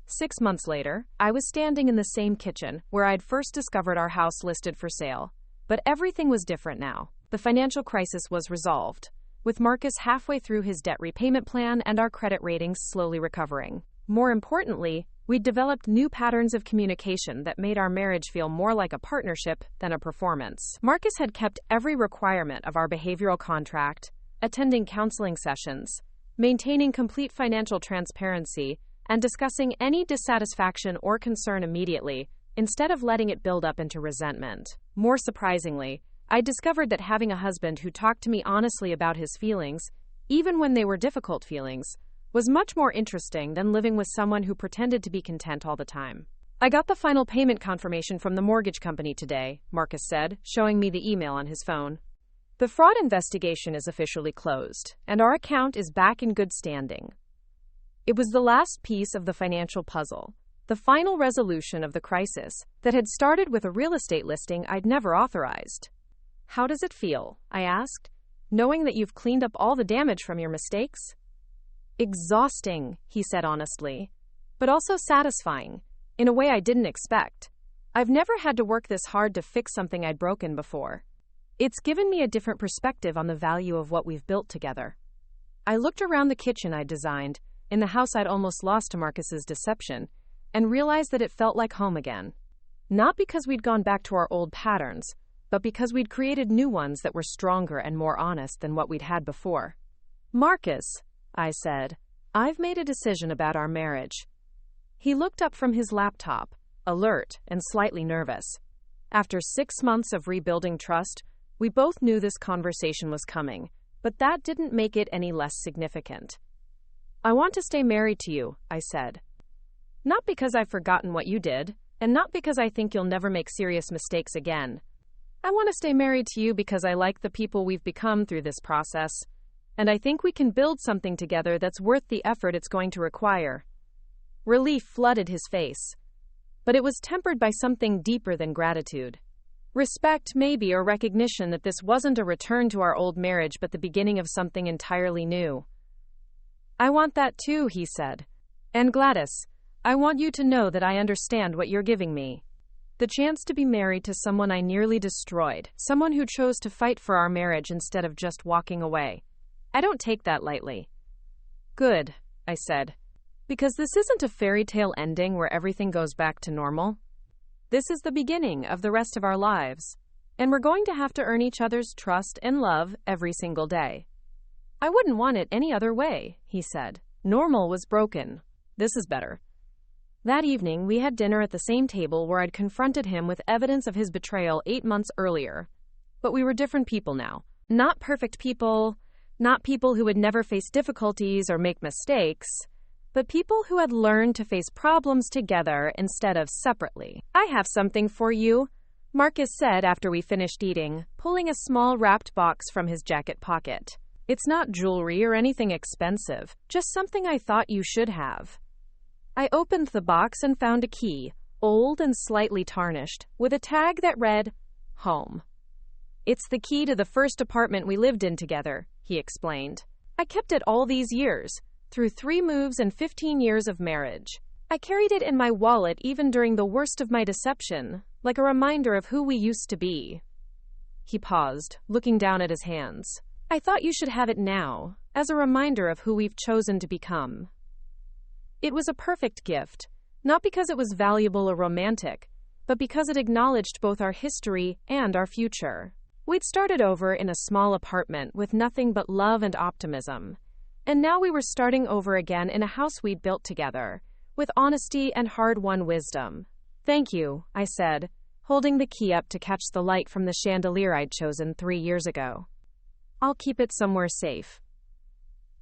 6 months later, I was standing in the same kitchen where I'd first discovered our house listed for sale. But everything was different now. The financial crisis was resolved, with Marcus halfway through his debt repayment plan and our credit ratings slowly recovering. More importantly, we'd developed new patterns of communication that made our marriage feel more like a partnership than a performance. Marcus had kept every requirement of our behavioral contract, attending counseling sessions, maintaining complete financial transparency, and discussing any dissatisfaction or concern immediately, instead of letting it build up into resentment. More surprisingly, I discovered that having a husband who talked to me honestly about his feelings, even when they were difficult feelings, was much more interesting than living with someone who pretended to be content all the time. I got the final payment confirmation from the mortgage company today, Marcus said, showing me the email on his phone. The fraud investigation is officially closed, and our account is back in good standing. It was the last piece of the financial puzzle, the final resolution of the crisis that had started with a real estate listing I'd never authorized. How does it feel? I asked, knowing that you've cleaned up all the damage from your mistakes? Exhausting, he said honestly, but also satisfying, in a way I didn't expect. I've never had to work this hard to fix something I'd broken before. It's given me a different perspective on the value of what we've built together. I looked around the kitchen I'd designed, in the house I'd almost lost to Marcus's deception, and realized that it felt like home again. Not because we'd gone back to our old patterns, but because we'd created new ones that were stronger and more honest than what we'd had before. Marcus, I said, I've made a decision about our marriage. He looked up from his laptop, alert and slightly nervous. After 6 months of rebuilding trust, we both knew this conversation was coming, but that didn't make it any less significant. I want to stay married to you, I said. Not because I've forgotten what you did, and not because I think you'll never make serious mistakes again. I want to stay married to you because I like the people we've become through this process, and I think we can build something together that's worth the effort it's going to require. Relief flooded his face, but it was tempered by something deeper than gratitude. Respect, maybe, or recognition that this wasn't a return to our old marriage but the beginning of something entirely new. I want that too, he said. And Gladys, I want you to know that I understand what you're giving me. The chance to be married to someone I nearly destroyed, someone who chose to fight for our marriage instead of just walking away. I don't take that lightly. Good, I said. Because this isn't a fairy tale ending where everything goes back to normal. This is the beginning of the rest of our lives, and we're going to have to earn each other's trust and love every single day. I wouldn't want it any other way, he said. Normal was broken. This is better. That evening, we had dinner at the same table where I'd confronted him with evidence of his betrayal 8 months earlier. But we were different people now. Not perfect people, not people who would never face difficulties or make mistakes, but people who had learned to face problems together instead of separately. I have something for you, Marcus said after we finished eating, pulling a small wrapped box from his jacket pocket. It's not jewelry or anything expensive, just something I thought you should have. I opened the box and found a key, old and slightly tarnished, with a tag that read, Home. It's the key to the first apartment we lived in together, he explained. I kept it all these years, through 3 moves and 15 years of marriage. I carried it in my wallet even during the worst of my deception, like a reminder of who we used to be. He paused, looking down at his hands. I thought you should have it now, as a reminder of who we've chosen to become. It was a perfect gift, not because it was valuable or romantic, but because it acknowledged both our history and our future. We'd started over in a small apartment with nothing but love and optimism, and now we were starting over again in a house we'd built together, with honesty and hard-won wisdom. Thank you, I said, holding the key up to catch the light from the chandelier I'd chosen 3 years ago. I'll keep it somewhere safe.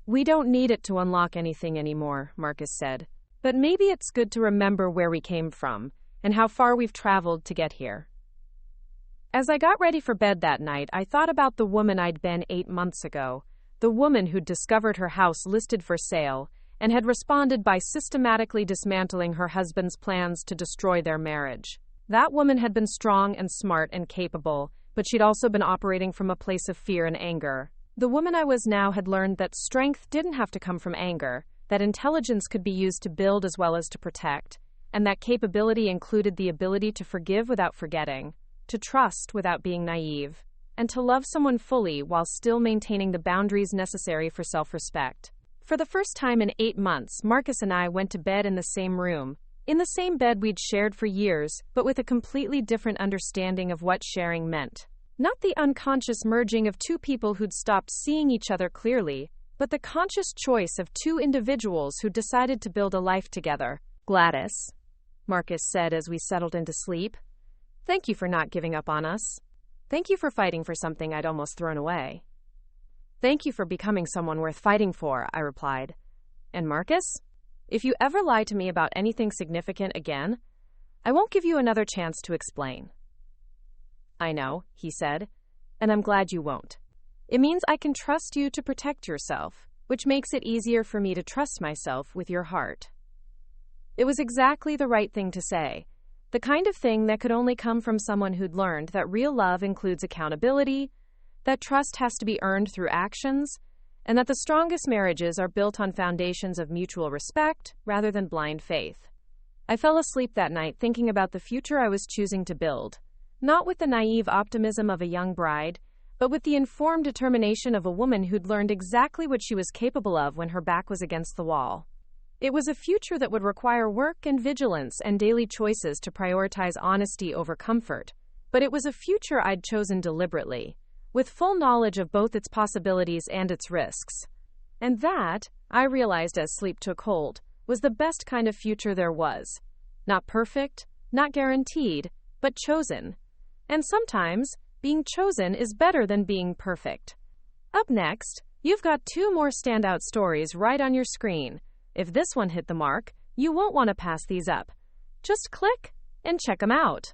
We don't need it to unlock anything anymore, Marcus said, but maybe it's good to remember where we came from and how far we've traveled to get here. As I got ready for bed that night, I thought about the woman I'd been 8 months ago, the woman who'd discovered her house listed for sale and had responded by systematically dismantling her husband's plans to destroy their marriage. That woman had been strong and smart and capable, but she'd also been operating from a place of fear and anger. The woman I was now had learned that strength didn't have to come from anger, that intelligence could be used to build as well as to protect, and that capability included the ability to forgive without forgetting, to trust without being naive, and to love someone fully while still maintaining the boundaries necessary for self-respect. For the first time in 8 months, Marcus and I went to bed in the same room, in the same bed we'd shared for years, but with a completely different understanding of what sharing meant. Not the unconscious merging of two people who'd stopped seeing each other clearly, but the conscious choice of two individuals who decided to build a life together. "Gladys," Marcus said as we settled into sleep, "thank you for not giving up on us. Thank you for fighting for something I'd almost thrown away." "Thank you for becoming someone worth fighting for," I replied. "And Marcus, if you ever lie to me about anything significant again, I won't give you another chance to explain." "I know," he said, "and I'm glad you won't. It means I can trust you to protect yourself, which makes it easier for me to trust myself with your heart." It was exactly the right thing to say, the kind of thing that could only come from someone who'd learned that real love includes accountability, that trust has to be earned through actions, and that the strongest marriages are built on foundations of mutual respect rather than blind faith. I fell asleep that night thinking about the future I was choosing to build, not with the naive optimism of a young bride, but with the informed determination of a woman who'd learned exactly what she was capable of when her back was against the wall. It was a future that would require work and vigilance and daily choices to prioritize honesty over comfort, but it was a future I'd chosen deliberately, with full knowledge of both its possibilities and its risks. And that, I realized as sleep took hold, was the best kind of future there was. Not perfect, not guaranteed, but chosen. And sometimes, being chosen is better than being perfect. Up next, you've got 2 more standout stories right on your screen. If this one hit the mark, you won't want to pass these up. Just click and check them out.